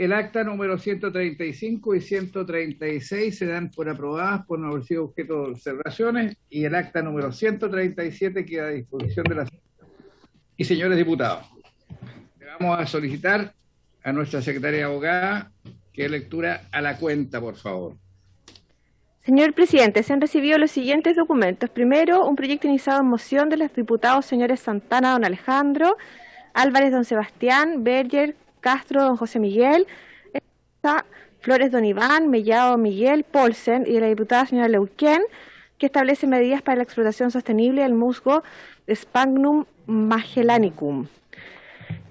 el acta número 135 y 136 se dan por aprobadas por no haber sido objeto de observaciones, y el acta número 137 queda a disposición de las y señores diputados. Le vamos a solicitar a nuestra secretaria abogada que dé lectura a la cuenta, por favor. Señor presidente, se han recibido los siguientes documentos. Primero, un proyecto iniciado en moción de los diputados señores Santana, don Alejandro, Álvarez, don Sebastián, Berger, Castro, don José Miguel, Flores, don Iván, Mellado, Miguel, Paulsen, y de la diputada señora Leuquén, que establece medidas para la explotación sostenible del musgo Sphagnum magellanicum.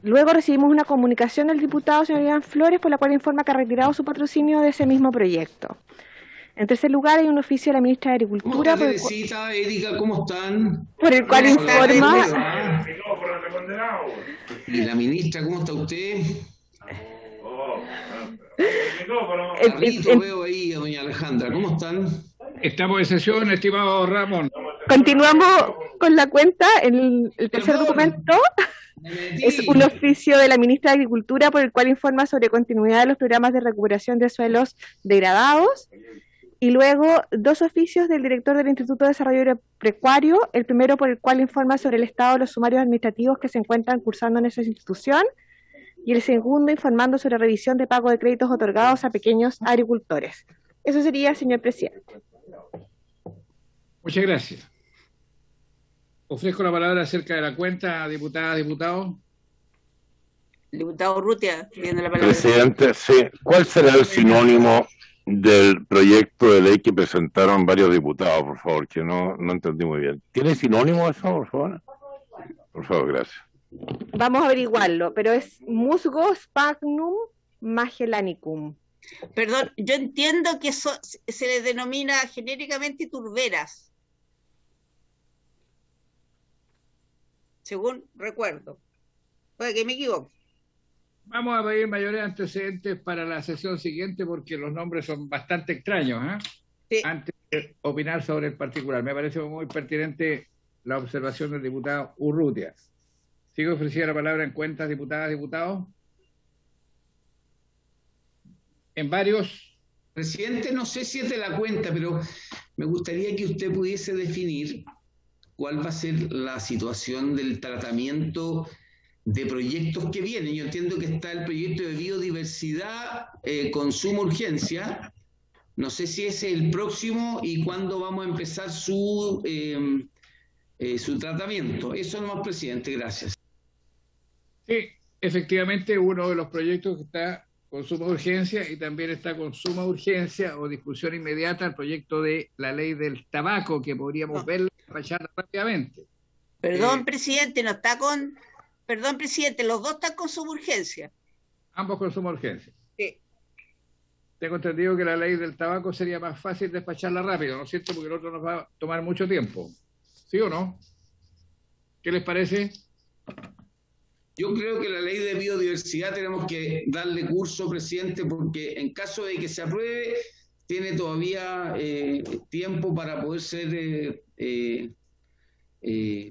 Luego recibimos una comunicación del diputado señor Iván Flores, por la cual informa que ha retirado su patrocinio de ese mismo proyecto. En tercer lugar, hay un oficio de la ministra de Agricultura Erika, ¿cómo están? Por el cual informa... ¿Y la ministra, cómo está usted? Veo ahí a doña Alejandra, ¿cómo están? Estamos en sesión, estimado Ramón. Continuamos con la cuenta. El tercer documento es un oficio de la ministra de Agricultura, por el cual informa sobre continuidad de los programas de recuperación de suelos degradados. Y luego dos oficios del director del Instituto de Desarrollo Agropecuario, el primero por el cual informa sobre el estado de los sumarios administrativos que se encuentran cursando en esa institución, y el segundo informando sobre revisión de pago de créditos otorgados a pequeños agricultores. Eso sería, señor presidente. Muchas gracias. Ofrezco la palabra acerca de la cuenta, diputadas, diputados. Diputado Urrutia, pidiendo la palabra. Presidente, sí. ¿Cuál será el sinónimo del proyecto de ley que presentaron varios diputados, por favor? Que no entendí muy bien. ¿Tiene sinónimo eso, por favor? Por favor, gracias. Vamos a averiguarlo, pero es musgo Sphagnum magellanicum. Perdón, yo entiendo que eso se le denomina genéricamente turberas, según recuerdo. Puede que me equivoque. Vamos a pedir mayores antecedentes para la sesión siguiente, porque los nombres son bastante extraños, ¿eh? Sí. Antes de opinar sobre el particular, me parece muy pertinente la observación del diputado Urrutia. Sigo ofreciendo la palabra en cuentas, diputadas, diputados. En varios. Presidente, no sé si es de la cuenta, pero me gustaría que usted pudiese definir cuál va a ser la situación del tratamiento de proyectos que vienen. Yo entiendo que está el proyecto de biodiversidad con suma urgencia. No sé si ese es el próximo y cuándo vamos a empezar su tratamiento. Eso nomás, presidente, gracias. Sí, efectivamente, uno de los proyectos que está con suma urgencia, y también está con suma urgencia o discusión inmediata el proyecto de la ley del tabaco, que podríamos verla y despacharla rápidamente. Perdón, presidente, no está con... Perdón, presidente, los dos están con suma urgencia. Ambos con suma urgencia. Sí. Tengo entendido que la ley del tabaco sería más fácil despacharla rápido, ¿no es cierto? Porque el otro nos va a tomar mucho tiempo. ¿Sí o no? ¿Qué les parece? Yo creo que la ley de biodiversidad tenemos que darle curso, presidente, porque en caso de que se apruebe, tiene todavía tiempo para poder ser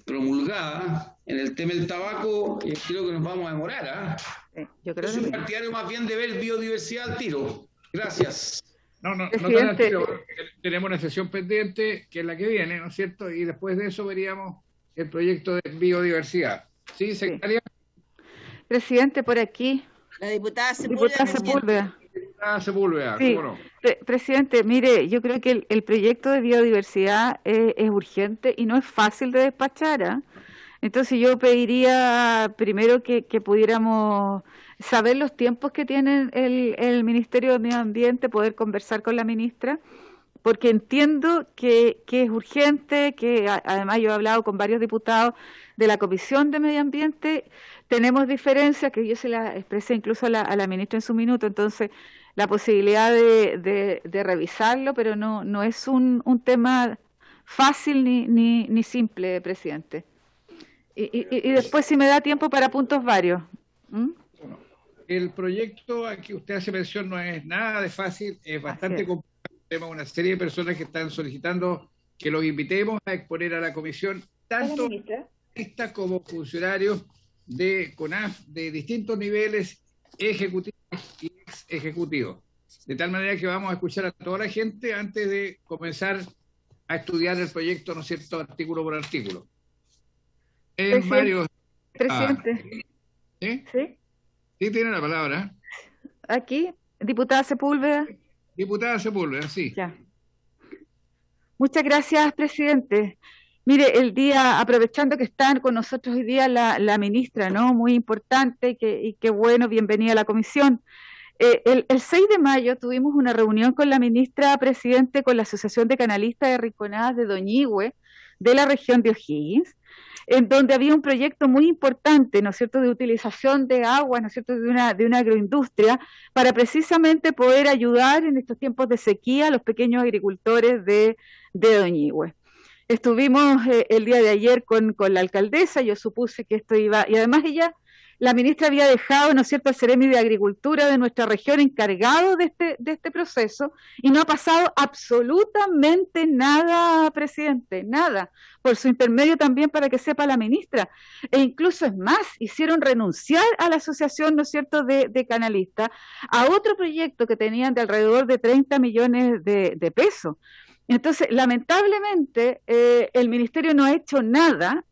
promulgada. En el tema del tabaco, creo que nos vamos a demorar. Yo soy partidario más bien de ver biodiversidad al tiro. Gracias. No tan al tiro. Tenemos una sesión pendiente, que es la que viene, ¿no es cierto? Y después de eso veríamos el proyecto de biodiversidad. ¿Sí, secretaria? Presidente, por aquí. La diputada Sepúlveda. Diputada Sepúlveda, sí. ¿Cómo no? Presidente, mire, yo creo que el proyecto de biodiversidad es urgente y no es fácil de despachar, ¿eh? Entonces yo pediría primero que pudiéramos saber los tiempos que tiene el Ministerio de Medio Ambiente, poder conversar con la ministra, porque entiendo que es urgente, que además yo he hablado con varios diputados de la Comisión de Medio Ambiente, tenemos diferencias que yo se las expresé incluso a la ministra en su minuto, entonces la posibilidad de revisarlo, pero no es un tema fácil ni simple, presidente. Y después si me da tiempo para puntos varios. El proyecto a que usted hace mención no es nada de fácil, es bastante complicado. Tenemos una serie de personas que están solicitando que los invitemos a exponer a la comisión, tanto como funcionarios de CONAF de distintos niveles, ejecutivos y ex ejecutivo. De tal manera que vamos a escuchar a toda la gente antes de comenzar a estudiar el proyecto, ¿no es cierto?, artículo por artículo. En varios... Presidente. ¿Sí? ¿Sí? Sí, tiene la palabra. Aquí, diputada Sepúlveda. Diputada Sepúlveda, sí. Ya. Muchas gracias, presidente. Mire, aprovechando que están con nosotros hoy día la ministra, ¿no? Muy importante y qué bueno, bienvenida a la comisión. El 6 de mayo tuvimos una reunión con la ministra presidente, con la Asociación de Canalistas de Rinconadas de Doñihue, de la región de O'Higgins, en donde había un proyecto muy importante, ¿no es cierto?, de utilización de agua, ¿no es cierto?, de una agroindustria, para precisamente poder ayudar en estos tiempos de sequía a los pequeños agricultores de Doñihue. Estuvimos el día de ayer con la alcaldesa, yo supuse que esto iba, y además la ministra había dejado, ¿no es cierto?, al Ceremi de Agricultura de nuestra región encargado de este proceso, y no ha pasado absolutamente nada, presidente, nada, por su intermedio también, para que sepa la ministra, e incluso es más, hicieron renunciar a la asociación, ¿no es cierto?, de canalistas, a otro proyecto que tenían de alrededor de 30 millones de pesos. Entonces, lamentablemente, el Ministerio no ha hecho nada,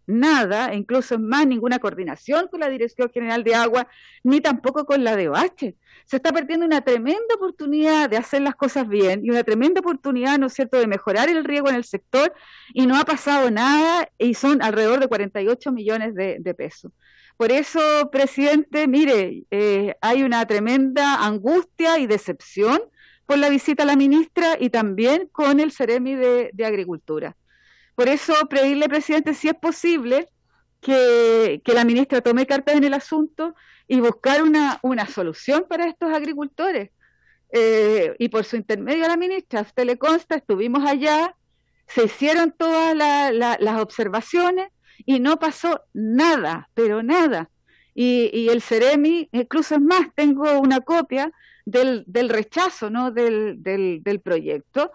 e incluso más, ninguna coordinación con la Dirección General de Agua, ni tampoco con la DOH. Se está perdiendo una tremenda oportunidad de hacer las cosas bien y una tremenda oportunidad, ¿no es cierto?, de mejorar el riego en el sector, y no ha pasado nada, y son alrededor de 48 millones de pesos. Por eso, presidente, mire, hay una tremenda angustia y decepción por la visita a la ministra y también con el Ceremi de Agricultura. Por eso, pedirle, presidente, si es posible que la ministra tome cartas en el asunto y buscar una solución para estos agricultores. Y por su intermedio a la ministra, a usted le consta, estuvimos allá, se hicieron todas las observaciones y no pasó nada, pero nada. Y el Ceremi, incluso es más, tengo una copia del rechazo, ¿no?, del proyecto.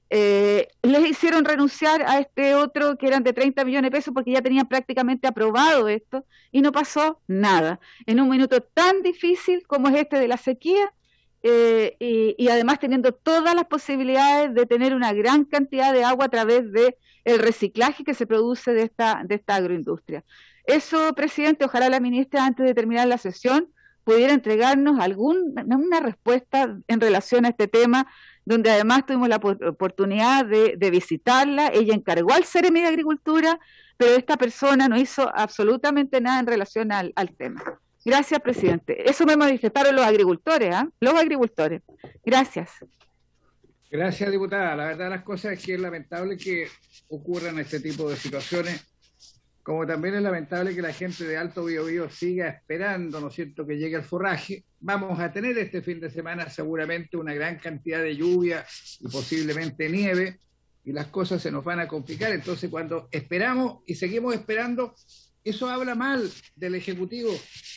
Les hicieron renunciar a este otro que eran de 30 millones de pesos porque ya tenían prácticamente aprobado esto y no pasó nada. En un minuto tan difícil como es este de la sequía, y además teniendo todas las posibilidades de tener una gran cantidad de agua a través de el reciclaje que se produce de esta agroindustria. Eso, presidente, ojalá la ministra, antes de terminar la sesión, pudiera entregarnos una respuesta en relación a este tema, donde además tuvimos la oportunidad de visitarla. Ella encargó al Ceremi de Agricultura, pero esta persona no hizo absolutamente nada en relación al tema. Gracias, presidente. Eso me manifestaron los agricultores, ¿eh? Los agricultores. Gracias. Gracias, diputada. La verdad de las cosas es que es lamentable que ocurran este tipo de situaciones, como también es lamentable que la gente de Alto Biobío siga esperando, ¿no es cierto?, que llegue el forraje. Vamos a tener este fin de semana seguramente una gran cantidad de lluvia y posiblemente nieve, y las cosas se nos van a complicar. Entonces, cuando esperamos y seguimos esperando, eso habla mal del Ejecutivo,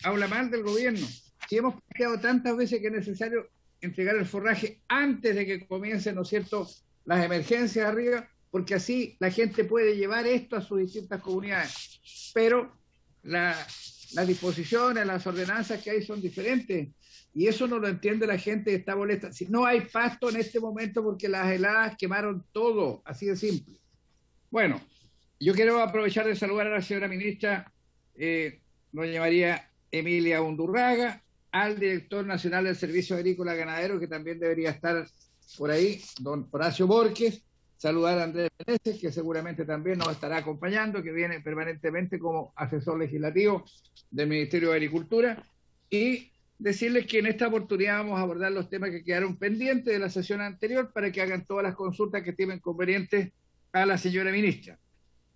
habla mal del gobierno. Si hemos planteado tantas veces que es necesario entregar el forraje antes de que comiencen, ¿no es cierto?, las emergencias arriba, porque así la gente puede llevar esto a sus distintas comunidades. Pero las disposiciones, las ordenanzas que hay son diferentes, y eso no lo entiende la gente que está molesta. Si no hay pasto en este momento porque las heladas quemaron todo, así de simple. Bueno, yo quiero aprovechar de saludar a la señora ministra, doña María Emilia Undurraga, al director nacional del Servicio Agrícola Ganadero, que también debería estar por ahí, don Horacio Borges. Saludar a Andrés Meneses, que seguramente también nos estará acompañando, que viene permanentemente como asesor legislativo del Ministerio de Agricultura, y decirles que en esta oportunidad vamos a abordar los temas que quedaron pendientes de la sesión anterior para que hagan todas las consultas que estimen convenientes a la señora ministra.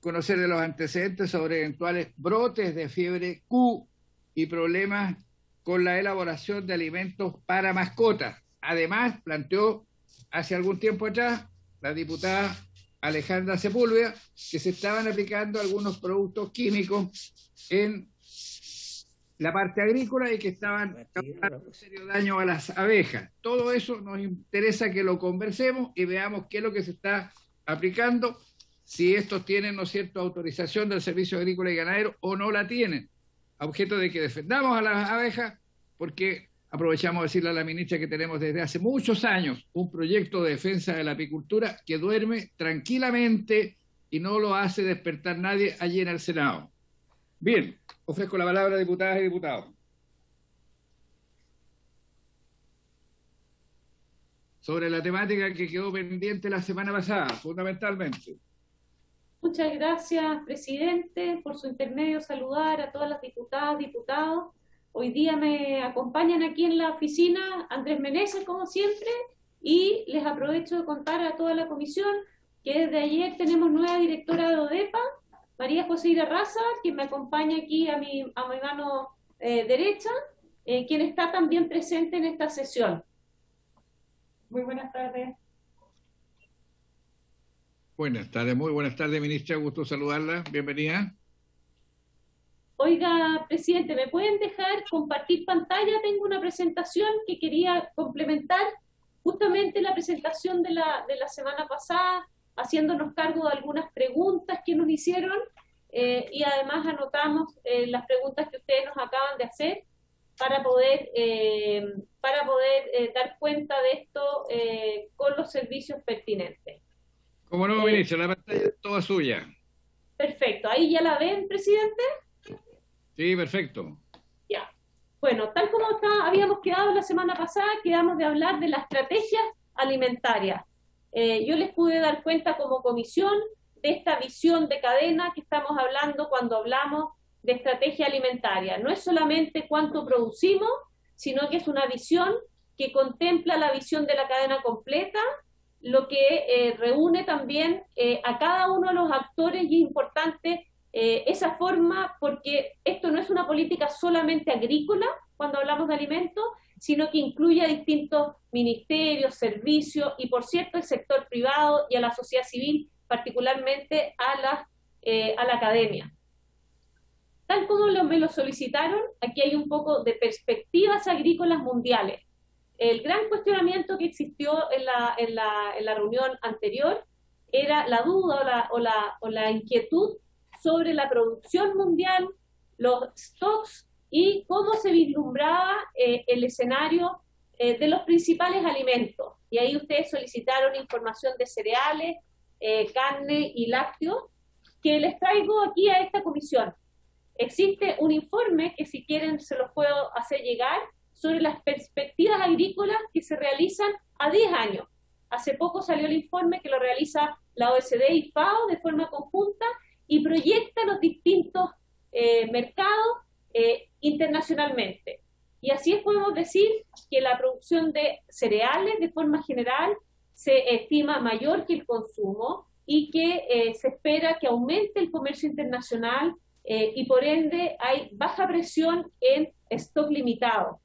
Conocer de los antecedentes sobre eventuales brotes de fiebre Q y problemas con la elaboración de alimentos para mascotas. Además, planteó hace algún tiempo atrás la diputada Alejandra Sepúlveda que se estaban aplicando algunos productos químicos en la parte agrícola y que estaban causando un serio daño a las abejas. Todo eso nos interesa que lo conversemos y veamos qué es lo que se está aplicando, si estos tienen, ¿no es cierto?, autorización del Servicio Agrícola y Ganadero o no la tienen, a objeto de que defendamos a las abejas, porque aprovechamos de decirle a la ministra que tenemos desde hace muchos años un proyecto de defensa de la apicultura que duerme tranquilamente y no lo hace despertar nadie allí en el Senado. Bien, ofrezco la palabra a diputadas y diputados. Sobre la temática que quedó pendiente la semana pasada, fundamentalmente. Muchas gracias, presidente. Por su intermedio, saludar a todas las diputadas, diputados. Hoy día me acompañan aquí en la oficina Andrés Meneses, como siempre, y les aprovecho de contar a toda la comisión que desde ayer tenemos nueva directora de ODEPA, María José Irarrázaval, quien me acompaña aquí a mi mano derecha, quien está también presente en esta sesión. Muy buenas tardes. Buenas tardes, muy buenas tardes, ministra. Gusto saludarla. Bienvenida. Oiga, presidente, ¿me pueden dejar compartir pantalla? Tengo una presentación que quería complementar, justamente la presentación de la semana pasada, haciéndonos cargo de algunas preguntas que nos hicieron y además anotamos las preguntas que ustedes nos acaban de hacer para poder dar cuenta de esto con los servicios pertinentes. Como no, ministra, la pantalla es toda suya. Perfecto. ¿Ahí ya la ven, presidente? Sí, perfecto. Ya. Bueno, tal como habíamos quedado la semana pasada, quedamos de hablar de la estrategia alimentaria. Yo les pude dar cuenta como comisión de esta visión de cadena que estamos hablando cuando hablamos de estrategia alimentaria. No es solamente cuánto producimos, sino que es una visión que contempla la visión de la cadena completa, lo que reúne también a cada uno de los actores, y es importante esa forma, porque esto no es una política solamente agrícola cuando hablamos de alimentos, sino que incluye a distintos ministerios, servicios y, por cierto, el sector privado y a la sociedad civil, particularmente a la academia. Tal como me lo solicitaron, aquí hay un poco de perspectivas agrícolas mundiales. El gran cuestionamiento que existió en la reunión anterior era la duda o la inquietud sobre la producción mundial, los stocks y cómo se vislumbraba el escenario de los principales alimentos. Y ahí ustedes solicitaron información de cereales, carne y lácteos, que les traigo aquí a esta comisión. Existe un informe que, si quieren, se los puedo hacer llegar, sobre las perspectivas agrícolas que se realizan a 10 años. Hace poco salió el informe que lo realiza la OECD y FAO de forma conjunta y proyecta los distintos mercados internacionalmente. Y así podemos decir que la producción de cereales de forma general se estima mayor que el consumo y que se espera que aumente el comercio internacional y por ende hay baja presión en stock limitado.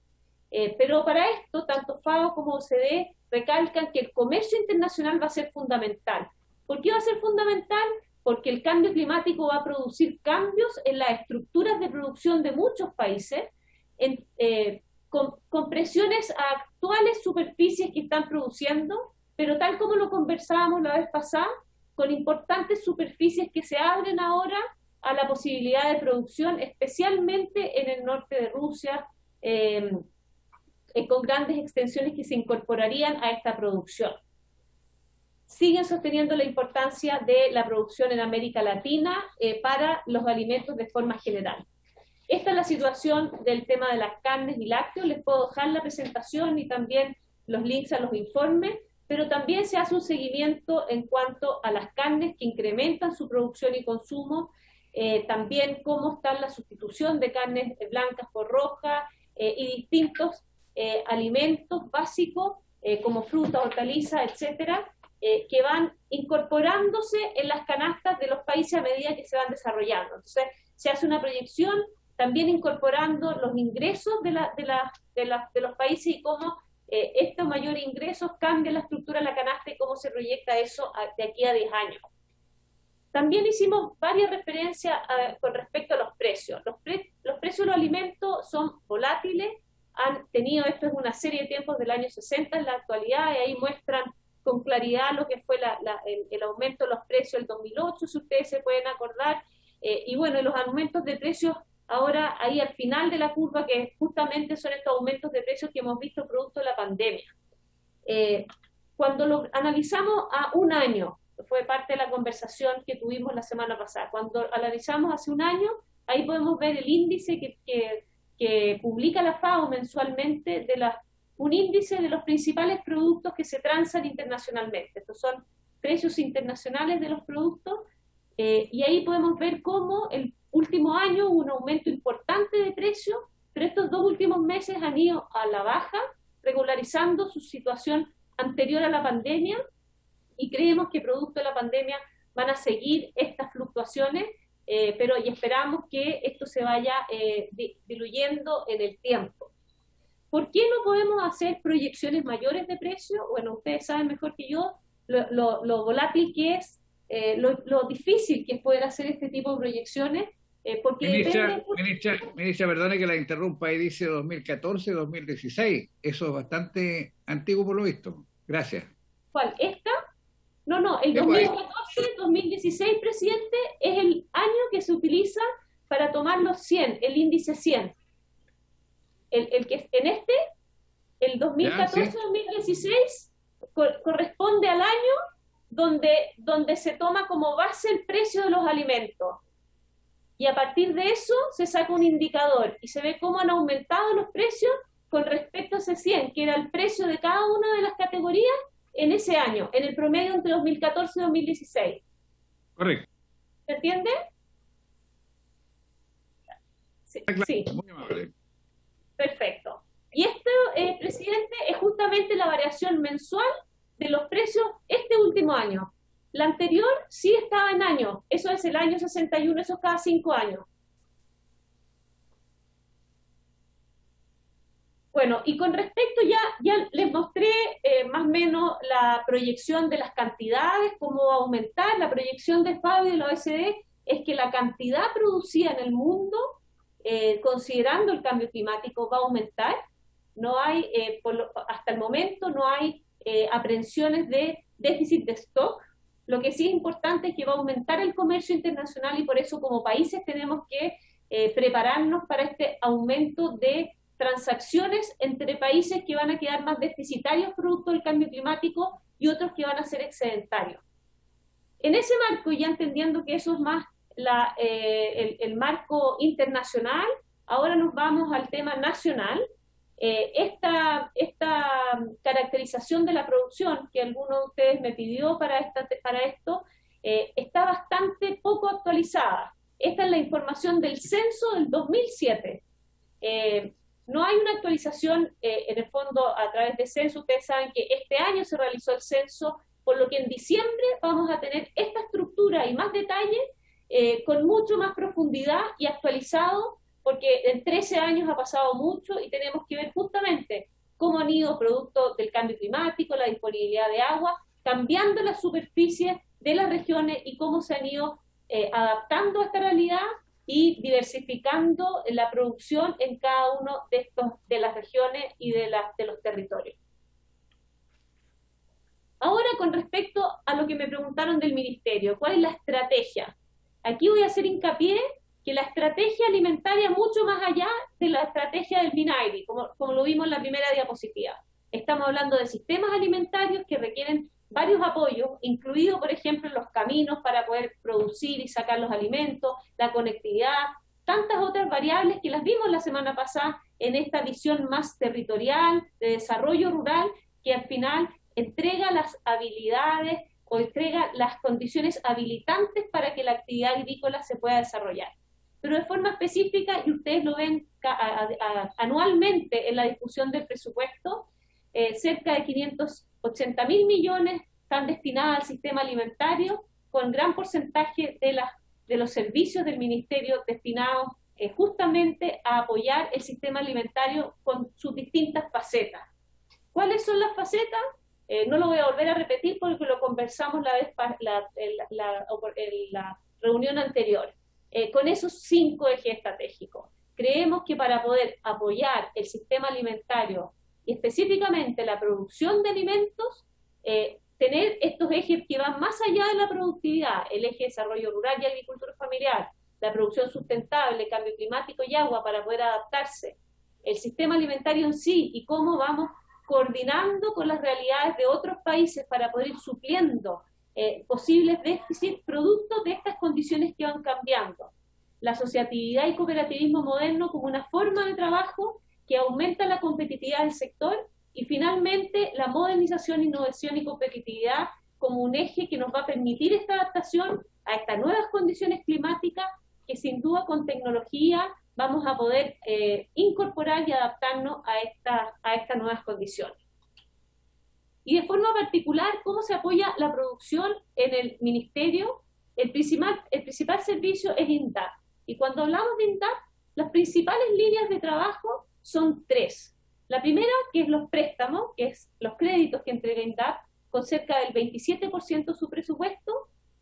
Pero para esto, tanto FAO como OCDE recalcan que el comercio internacional va a ser fundamental. ¿Por qué va a ser fundamental? Porque el cambio climático va a producir cambios en las estructuras de producción de muchos países, con presiones a actuales superficies que están produciendo, pero tal como lo conversábamos la vez pasada, con importantes superficies que se abren ahora a la posibilidad de producción, especialmente en el norte de Rusia, con grandes extensiones que se incorporarían a esta producción. Siguen sosteniendo la importancia de la producción en América Latina para los alimentos de forma general. Esta es la situación del tema de las carnes y lácteos. Les puedo dejar la presentación y también los links a los informes, pero también se hace un seguimiento en cuanto a las carnes que incrementan su producción y consumo, también cómo está la sustitución de carnes blancas por rojas y distintos alimentos básicos como fruta, hortalizas, etcétera, que van incorporándose en las canastas de los países a medida que se van desarrollando. Entonces, se hace una proyección también incorporando los ingresos de los países y cómo estos mayores ingresos cambian la estructura de la canasta y cómo se proyecta eso de aquí a 10 años. También hicimos varias referencias con respecto a los precios. Los precios de los alimentos son volátiles, han tenido, esto es una serie de tiempos del año 60 en la actualidad, y ahí muestran con claridad lo que fue el aumento de los precios del 2008, si ustedes se pueden acordar, y bueno, los aumentos de precios ahora ahí al final de la curva, que justamente son estos aumentos de precios que hemos visto producto de la pandemia. Cuando lo analizamos a un año, fue parte de la conversación que tuvimos la semana pasada, cuando analizamos hace un año, ahí podemos ver el índice que publica la FAO mensualmente, un índice de los principales productos que se transan internacionalmente. Estos son precios internacionales de los productos, y ahí podemos ver cómo el último año hubo un aumento importante de precios, pero estos 2 últimos meses han ido a la baja, regularizando su situación anterior a la pandemia, y creemos que producto de la pandemia van a seguir estas fluctuaciones, pero y esperamos que esto se vaya diluyendo en el tiempo. ¿Por qué no podemos hacer proyecciones mayores de precio? Bueno, ustedes saben mejor que yo lo volátil que es, lo difícil que es poder hacer este tipo de proyecciones, porque Ministra, perdone que la interrumpa, ahí dice 2014-2016, eso es bastante antiguo por lo visto. Gracias. ¿Cuál? ¿Esta? No, el 2014-2016, presidente, es el año que se utiliza para tomar los 100, el índice 100. El que en el 2014-2016 corresponde al año donde se toma como base el precio de los alimentos. Y a partir de eso se saca un indicador y se ve cómo han aumentado los precios con respecto a ese 100, que era el precio de cada una de las categorías en ese año, en el promedio entre 2014 y 2016. Correcto. ¿Se entiende? Sí. Sí. Muy amable. Perfecto. Y esto, presidente, es justamente la variación mensual de los precios este último año. La anterior sí estaba en año, eso es el año 61, eso es cada 5 años. Bueno, y con respecto ya les mostré más o menos la proyección de las cantidades, cómo va a aumentar. La proyección de FAO y de la OECD es que la cantidad producida en el mundo, considerando el cambio climático, va a aumentar. No hay, hasta el momento no hay aprehensiones de déficit de stock. Lo que sí es importante es que va a aumentar el comercio internacional, y por eso como países tenemos que prepararnos para este aumento de transacciones entre países que van a quedar más deficitarios producto del cambio climático y otros que van a ser excedentarios. En ese marco, ya entendiendo que eso es más el marco internacional, ahora nos vamos al tema nacional. Esta caracterización de la producción que alguno de ustedes me pidió para esto está bastante poco actualizada. Esta es la información del censo del 2007. No hay una actualización en el fondo a través de censo. Ustedes saben que este año se realizó el censo, por lo que en diciembre vamos a tener esta estructura y más detalle con mucho más profundidad y actualizado, porque en 13 años ha pasado mucho y tenemos que ver justamente cómo han ido, producto del cambio climático, la disponibilidad de agua, cambiando la superficie de las regiones y cómo se han ido adaptando a esta realidad y diversificando la producción en cada uno de las regiones y de los territorios. Ahora, con respecto a lo que me preguntaron del Ministerio, ¿cuál es la estrategia? Aquí voy a hacer hincapié que la estrategia alimentaria es mucho más allá de la estrategia del MINAIRI, como lo vimos en la primera diapositiva. Estamos hablando de sistemas alimentarios que requieren varios apoyos, incluidos, por ejemplo, los caminos para poder producir y sacar los alimentos, la conectividad, tantas otras variables que las vimos la semana pasada en esta visión más territorial, de desarrollo rural, que al final entrega las habilidades o entrega las condiciones habilitantes para que la actividad agrícola se pueda desarrollar. Pero de forma específica, y ustedes lo ven anualmente en la discusión del presupuesto, cerca de 580.000 millones están destinados al sistema alimentario, con gran porcentaje de los servicios del Ministerio destinados justamente a apoyar el sistema alimentario con sus distintas facetas. ¿Cuáles son las facetas? No lo voy a volver a repetir porque lo conversamos en la reunión anterior. Con esos 5 ejes estratégicos, creemos que para poder apoyar el sistema alimentario y específicamente la producción de alimentos, tener estos ejes que van más allá de la productividad, el eje de desarrollo rural y agricultura familiar, la producción sustentable, cambio climático y agua para poder adaptarse, el sistema alimentario en sí y cómo vamos coordinando con las realidades de otros países para poder ir supliendo posibles déficits producto de estas condiciones que van cambiando. La asociatividad y cooperativismo moderno como una forma de trabajo que aumenta la competitividad del sector y finalmente la modernización, innovación y competitividad como un eje que nos va a permitir esta adaptación a estas nuevas condiciones climáticas que sin duda con tecnología vamos a poder incorporar y adaptarnos a estas nuevas condiciones. Y de forma particular, ¿cómo se apoya la producción en el Ministerio? El principal servicio es INDAP. Y cuando hablamos de INDAP, las principales líneas de trabajo son tres. La primera, que es los préstamos, que es los créditos que entrega INDAP, con cerca del 27% de su presupuesto.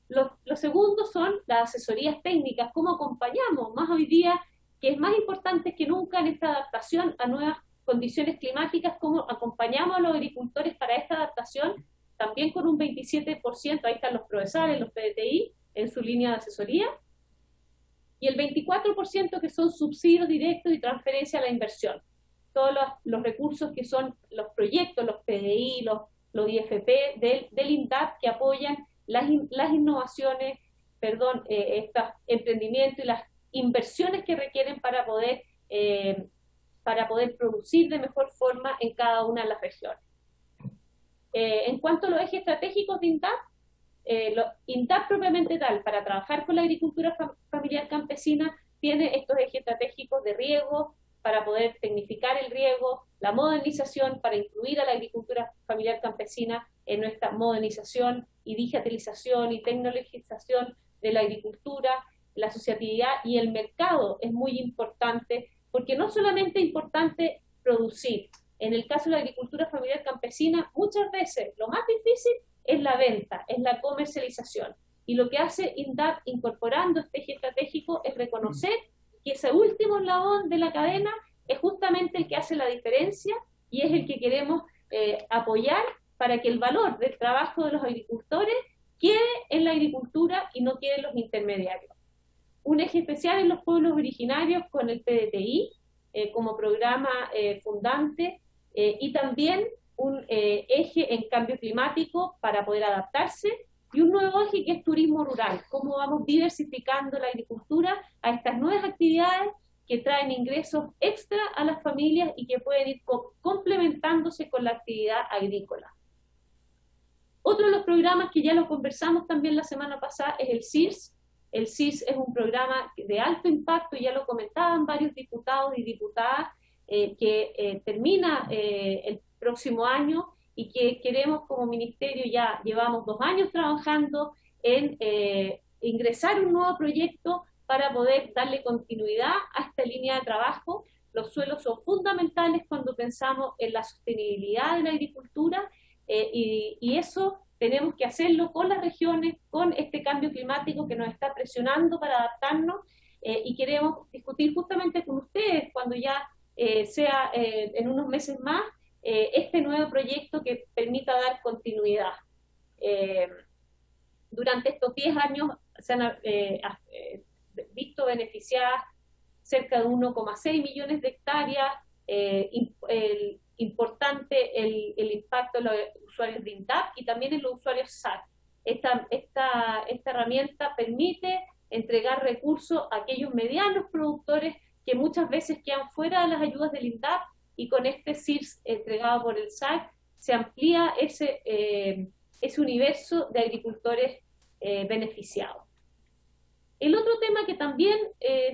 Los segundos son las asesorías técnicas, cómo acompañamos, más hoy día, que es más importante que nunca en esta adaptación a nuevas condiciones climáticas, cómo acompañamos a los agricultores para esta adaptación, también con un 27%, ahí están los PRODESAL, los PDTI, en su línea de asesoría, y el 24% que son subsidios directos y transferencia a la inversión. Todos los recursos que son los proyectos, los PDI, los IFP del INDAP que apoyan las innovaciones, estos emprendimientos y las inversiones que requieren para poder producir de mejor forma en cada una de las regiones. En cuanto a los ejes estratégicos de INDAP, INDAP propiamente tal, para trabajar con la agricultura familiar campesina, tiene estos ejes estratégicos de riego, para poder tecnificar el riego, la modernización, para incluir a la agricultura familiar campesina en nuestra modernización y digitalización y tecnologización de la agricultura, la asociatividad y el mercado es muy importante, porque no solamente es importante producir, en el caso de la agricultura familiar campesina, muchas veces lo más difícil es la venta, es la comercialización. Y lo que hace INDAP incorporando este eje estratégico es reconocer que ese último eslabón de la cadena es justamente el que hace la diferencia y es el que queremos apoyar para que el valor del trabajo de los agricultores quede en la agricultura y no quede en los intermediarios. Un eje especial en los pueblos originarios con el PDTI como programa fundante y también un eje en cambio climático para poder adaptarse y un nuevo eje que es turismo rural, cómo vamos diversificando la agricultura a estas nuevas actividades que traen ingresos extra a las familias y que pueden ir complementándose con la actividad agrícola. Otro de los programas que ya lo conversamos también la semana pasada es el CIRS. El CIRS es un programa de alto impacto, ya lo comentaban varios diputados y diputadas, que termina el próximo año y que queremos como ministerio, ya llevamos 2 años trabajando en ingresar un nuevo proyecto para poder darle continuidad a esta línea de trabajo. Los suelos son fundamentales cuando pensamos en la sostenibilidad de la agricultura y eso tenemos que hacerlo con las regiones, con este cambio climático que nos está presionando para adaptarnos y queremos discutir justamente con ustedes cuando ya sea en unos meses más este nuevo proyecto que permita dar continuidad. Durante estos 10 años se han visto beneficiadas cerca de 1,6 millones de hectáreas, importante el impacto en los usuarios de INDAP y también en los usuarios SAC. Esta herramienta permite entregar recursos a aquellos medianos productores que muchas veces quedan fuera de las ayudas del INDAP y con este CIRS entregado por el SAC se amplía ese universo de agricultores beneficiados. El otro tema que también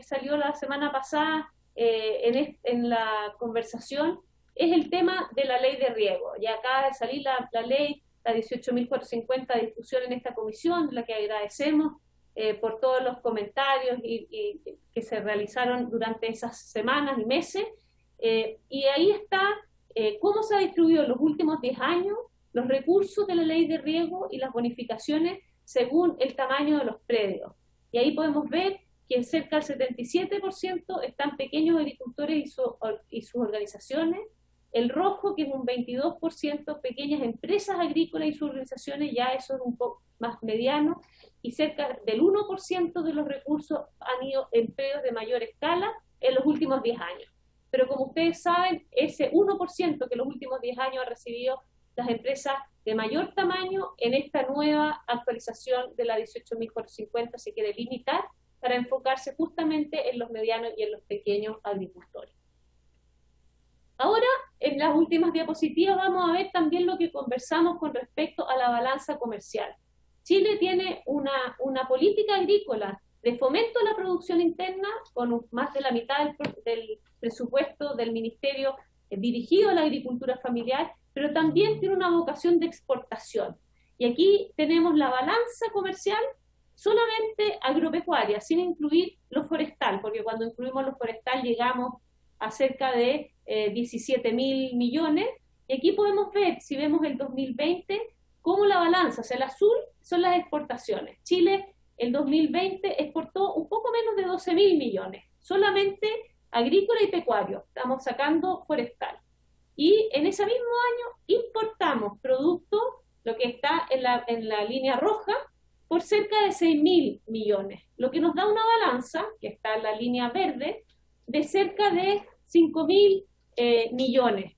salió la semana pasada en la conversación es el tema de la ley de riego. Ya acaba de salir la ley, la 18.450 de discusión en esta comisión, la que agradecemos por todos los comentarios y que se realizaron durante esas semanas y meses. Y ahí está cómo se ha distribuido en los últimos 10 años los recursos de la ley de riego y las bonificaciones según el tamaño de los predios. Y ahí podemos ver que cerca del 77% están pequeños agricultores y sus organizaciones, el rojo, que es un 22%, pequeñas empresas agrícolas y sus organizaciones, ya eso es un poco más mediano, y cerca del 1% de los recursos han ido empleos de mayor escala en los últimos 10 años. Pero como ustedes saben, ese 1% que en los últimos 10 años ha recibido las empresas de mayor tamaño, en esta nueva actualización de la 18.450 se quiere limitar para enfocarse justamente en los medianos y en los pequeños agricultores. Ahora, en las últimas diapositivas vamos a ver también lo que conversamos con respecto a la balanza comercial. Chile tiene una política agrícola de fomento a la producción interna, con más de la mitad del presupuesto del ministerio dirigido a la agricultura familiar, pero también tiene una vocación de exportación. Y aquí tenemos la balanza comercial solamente agropecuaria, sin incluir lo forestal, porque cuando incluimos lo forestal llegamos a cerca de 17.000 millones, y aquí podemos ver, si vemos el 2020, cómo la balanza, o sea, el azul son las exportaciones. Chile, el 2020, exportó un poco menos de 12.000 millones, solamente agrícola y pecuario, estamos sacando forestal. Y en ese mismo año importamos productos, lo que está en la línea roja, por cerca de 6.000 millones, lo que nos da una balanza, que está en la línea verde, de cerca de 5.000 millones.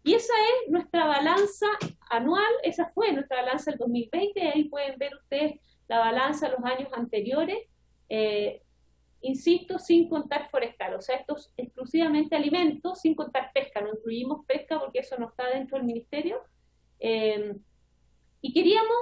Y esa es nuestra balanza anual, esa fue nuestra balanza del 2020, ahí pueden ver ustedes la balanza de los años anteriores, insisto, sin contar forestal, o sea, esto es exclusivamente alimentos, sin contar pesca, no incluimos pesca porque eso no está dentro del ministerio, y queríamos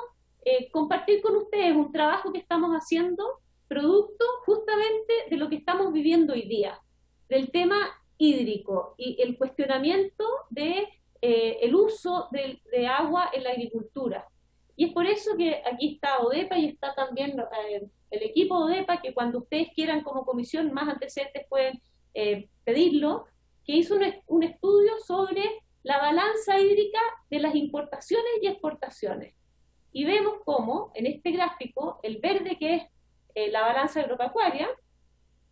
compartir con ustedes un trabajo que estamos haciendo, producto justamente de lo que estamos viviendo hoy día, del tema hídrico y el cuestionamiento de el uso de agua en la agricultura. Y es por eso que aquí está ODEPA y está también el equipo ODEPA, que cuando ustedes quieran como comisión más antecedentes pueden pedirlo, que hizo un estudio sobre la balanza hídrica de las importaciones y exportaciones. Y vemos cómo en este gráfico, el verde, que es la balanza agropecuaria,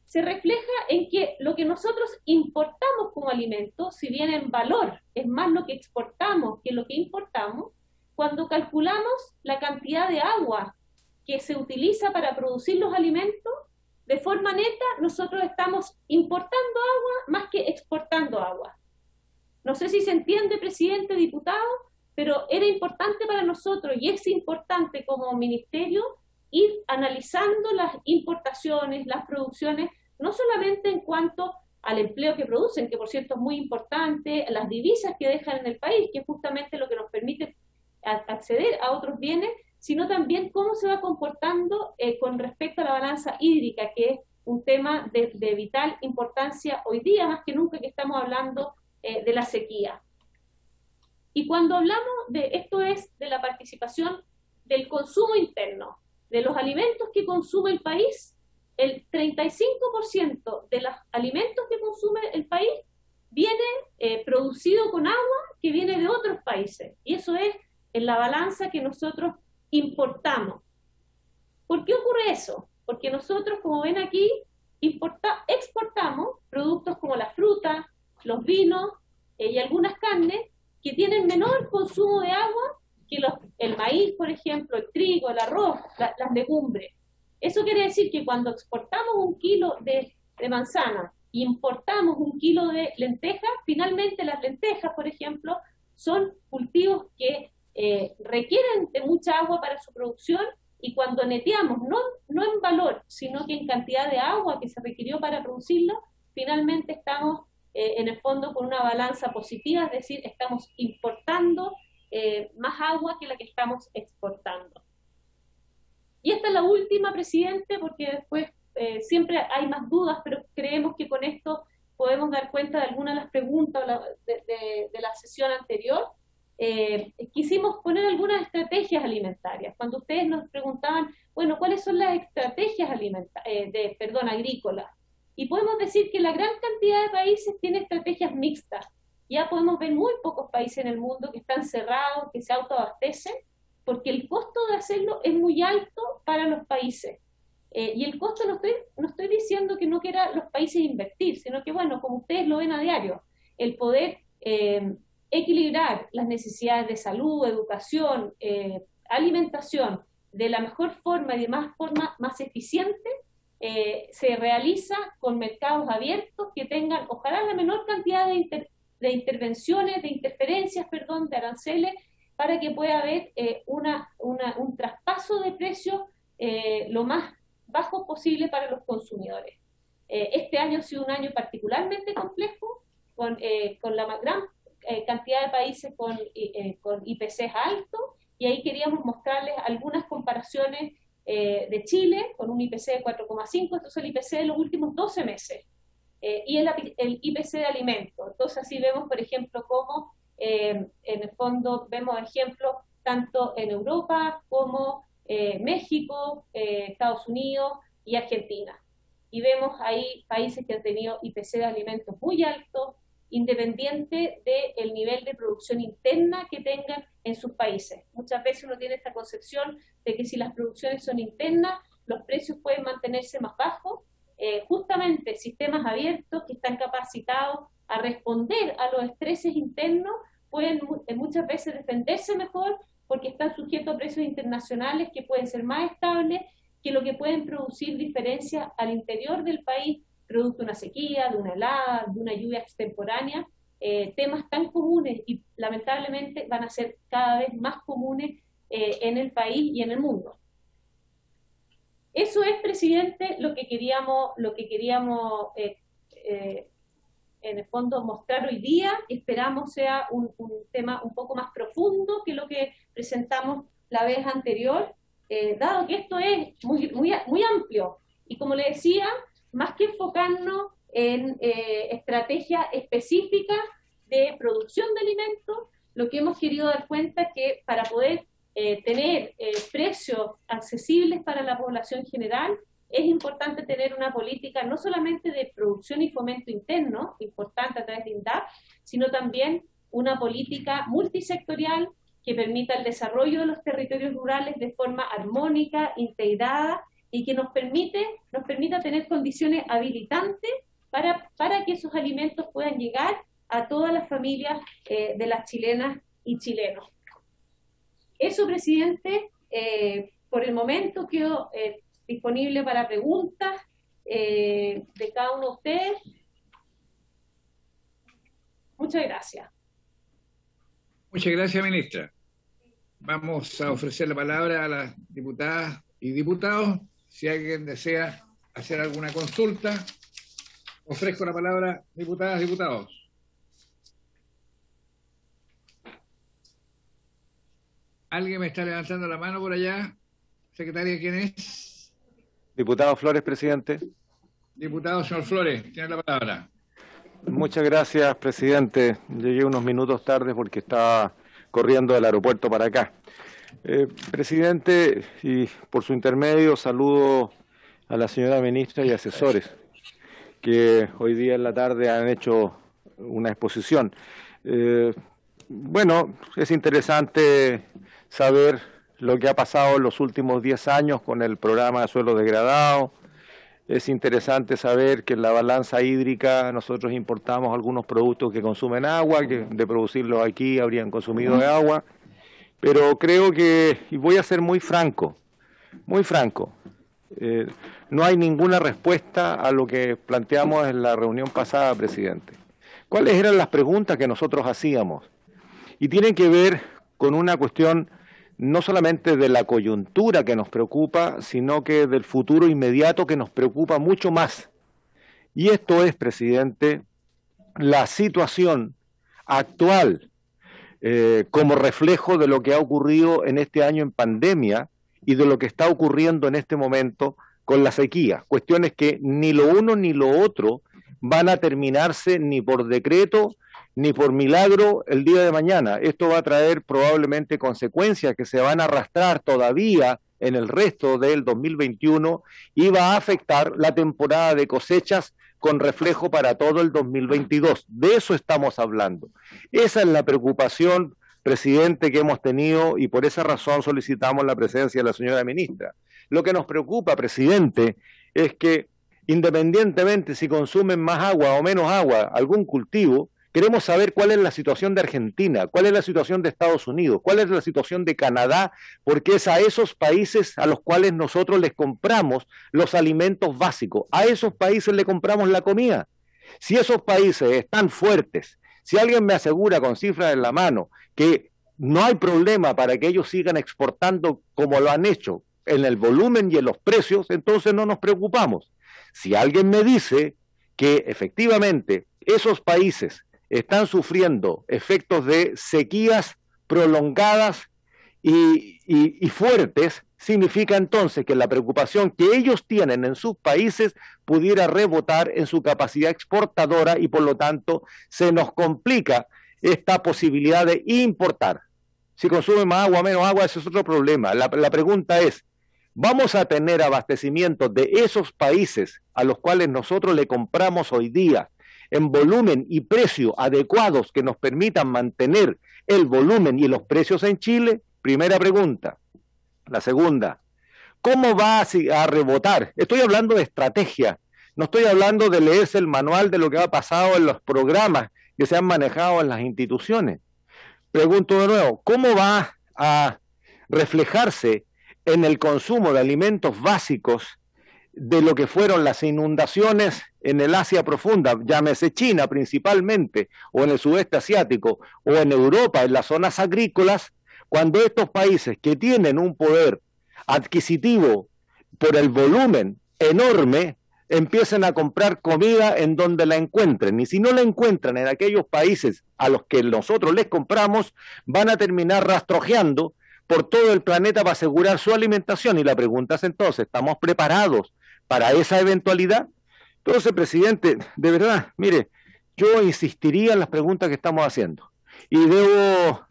se refleja en que lo que nosotros importamos como alimento, si bien en valor es más lo que exportamos que lo que importamos, cuando calculamos la cantidad de agua que se utiliza para producir los alimentos, de forma neta nosotros estamos importando agua más que exportando agua. No sé si se entiende, presidente, diputado, pero era importante para nosotros y es importante como ministerio ir analizando las importaciones, las producciones, no solamente en cuanto al empleo que producen, que por cierto es muy importante, las divisas que dejan en el país, que es justamente lo que nos permite acceder a otros bienes, sino también cómo se va comportando con respecto a la balanza hídrica, que es un tema de vital importancia hoy día, más que nunca que estamos hablando de la sequía. Y cuando hablamos de esto es de la participación del consumo interno, de los alimentos que consume el país, el 35% de los alimentos que consume el país viene producido con agua que viene de otros países. Y eso es en la balanza que nosotros importamos. ¿Por qué ocurre eso? Porque nosotros, como ven aquí, exportamos productos como la fruta, los vinos y algunas carnes que tienen menor consumo de agua que el maíz, por ejemplo, el trigo, el arroz, las legumbres. Eso quiere decir que cuando exportamos 1 kilo de manzana e importamos 1 kilo de lentejas, finalmente las lentejas, por ejemplo, son cultivos que requieren de mucha agua para su producción, y cuando neteamos, no en valor, sino que en cantidad de agua que se requirió para producirlo, finalmente estamos en el fondo con una balanza positiva, es decir, estamos importando más agua que la que estamos exportando. Y esta es la última, presidente, porque después siempre hay más dudas, pero creemos que con esto podemos dar cuenta de algunas de las preguntas de la sesión anterior. Quisimos poner algunas estrategias alimentarias. Cuando ustedes nos preguntaban, bueno, ¿cuáles son las estrategias agrícolas? Y podemos decir que la gran cantidad de países tiene estrategias mixtas. Ya podemos ver muy pocos países en el mundo que están cerrados, que se autoabastecen, porque el costo de hacerlo es muy alto para los países. Y el costo no estoy diciendo que no quieran los países invertir, sino que, bueno, como ustedes lo ven a diario, el poder equilibrar las necesidades de salud, educación, alimentación de la mejor forma y de forma más eficiente, se realiza con mercados abiertos que tengan, ojalá, la menor cantidad de intervenciones, de interferencias, perdón, de aranceles, para que pueda haber un traspaso de precios lo más bajo posible para los consumidores. Este año ha sido un año particularmente complejo, con la gran cantidad de países con IPCs altos, y ahí queríamos mostrarles algunas comparaciones de Chile, con un IPC de 4,5, esto es el IPC de los últimos 12 meses, y el IPC de alimentos. Entonces así vemos, por ejemplo, cómo en el fondo vemos ejemplos tanto en Europa como México, Estados Unidos y Argentina. Y vemos ahí países que han tenido IPC de alimentos muy altos, independiente del nivel de producción interna que tengan en sus países. Muchas veces uno tiene esta concepción de que si las producciones son internas, los precios pueden mantenerse más bajos. Justamente sistemas abiertos que están capacitados a responder a los estreses internos pueden muchas veces defenderse mejor porque están sujetos a precios internacionales que pueden ser más estables que lo que pueden producir diferencias al interior del país, producto de una sequía, de una helada, de una lluvia extemporánea, temas tan comunes y lamentablemente van a ser cada vez más comunes en el país y en el mundo. Eso es, presidente, lo que queríamos en el fondo mostrar hoy día. Esperamos sea un tema un poco más profundo que lo que presentamos la vez anterior, dado que esto es muy amplio. Y como le decía, más que enfocarnos en estrategias específicas de producción de alimentos, lo que hemos querido dar cuenta es que para poder tener precios accesibles para la población general, es importante tener una política no solamente de producción y fomento interno, importante a través de INDAP, sino también una política multisectorial que permita el desarrollo de los territorios rurales de forma armónica, integrada, y que nos permita tener condiciones habilitantes para que esos alimentos puedan llegar a todas las familias de las chilenas y chilenos. Eso, presidente, por el momento quedo disponible para preguntas de cada uno de ustedes. Muchas gracias. Muchas gracias, ministra. Vamos a ofrecer la palabra a las diputadas y diputados. Si alguien desea hacer alguna consulta, ofrezco la palabra, diputadas y diputados. ¿Alguien me está levantando la mano por allá? Secretaria, ¿quién es? Diputado Flores, presidente. Diputado, señor Flores, tiene la palabra. Muchas gracias, presidente. Llegué unos minutos tarde porque estaba corriendo del aeropuerto para acá. Presidente, y por su intermedio saludo a la señora ministra y asesores que hoy día en la tarde han hecho una exposición. Bueno, es interesante saber lo que ha pasado en los últimos 10 años con el programa de suelo degradado. Es interesante saber que en la balanza hídrica nosotros importamos algunos productos que consumen agua, que de producirlos aquí habrían consumido de agua. Pero creo que, y voy a ser muy franco, no hay ninguna respuesta a lo que planteamos en la reunión pasada, presidente. ¿Cuáles eran las preguntas que nosotros hacíamos? Y tienen que ver con una cuestión no solamente de la coyuntura que nos preocupa, sino que del futuro inmediato que nos preocupa mucho más. Y esto es, presidente, la situación actual como reflejo de lo que ha ocurrido en este año en pandemia y de lo que está ocurriendo en este momento con la sequía. Cuestiones que ni lo uno ni lo otro van a terminarse ni por decreto ni por milagro el día de mañana. Esto va a traer probablemente consecuencias que se van a arrastrar todavía en el resto del 2021 y va a afectar la temporada de cosechas con reflejo para todo el 2022. De eso estamos hablando. Esa es la preocupación, presidente, que hemos tenido y por esa razón solicitamos la presencia de la señora ministra. Lo que nos preocupa, presidente, es que independientemente si consumen más agua o menos agua algún cultivo, Queremos saber cuál es la situación de Argentina, cuál es la situación de Estados Unidos, cuál es la situación de Canadá, porque es a esos países a los cuales nosotros les compramos los alimentos básicos, a esos países le compramos la comida. Si esos países están fuertes, si alguien me asegura con cifras en la mano que no hay problema para que ellos sigan exportando como lo han hecho en el volumen y en los precios, entonces no nos preocupamos. Si alguien me dice que efectivamente esos países están sufriendo efectos de sequías prolongadas y fuertes, significa entonces que la preocupación que ellos tienen en sus países pudiera rebotar en su capacidad exportadora y por lo tanto se nos complica esta posibilidad de importar. Si consumen más agua, menos agua, ese es otro problema. La pregunta es, ¿vamos a tener abastecimiento de esos países a los cuales nosotros le compramos hoy día en volumen y precio adecuados que nos permitan mantener el volumen y los precios en Chile? Primera pregunta. La segunda, ¿cómo va a rebotar? Estoy hablando de estrategia, no estoy hablando de leerse el manual de lo que ha pasado en los programas que se han manejado en las instituciones. Pregunto de nuevo, ¿cómo va a reflejarse en el consumo de alimentos básicos de lo que fueron las inundaciones en el Asia profunda, llámese China principalmente, o en el sudeste asiático, o en Europa, en las zonas agrícolas, cuando estos países que tienen un poder adquisitivo por el volumen enorme, empiecen a comprar comida en donde la encuentren, y si no la encuentran en aquellos países a los que nosotros les compramos, van a terminar rastrojeando por todo el planeta para asegurar su alimentación. Y la pregunta es entonces, ¿estamos preparados para esa eventualidad? Entonces, presidente, de verdad, mire, yo insistiría en las preguntas que estamos haciendo. Y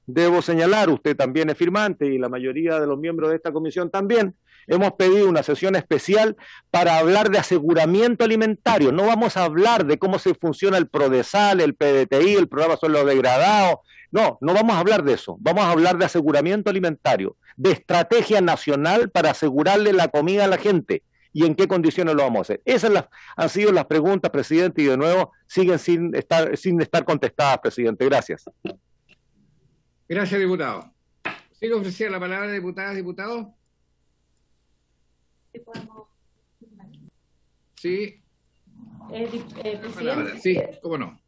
debo señalar, usted también es firmante y la mayoría de los miembros de esta comisión también, hemos pedido una sesión especial para hablar de aseguramiento alimentario. No vamos a hablar de cómo se funciona el PRODESAL, el PDTI, el programa suelo degradado. No vamos a hablar de eso. Vamos a hablar de aseguramiento alimentario, de estrategia nacional para asegurarle la comida a la gente. ¿Y en qué condiciones lo vamos a hacer? Esas han sido las preguntas, presidente, y de nuevo siguen sin estar contestadas, presidente. Gracias. Gracias, diputado. Sigo ofreciendo la palabra, diputadas, diputados. Sí. Presidente. Sí, cómo no.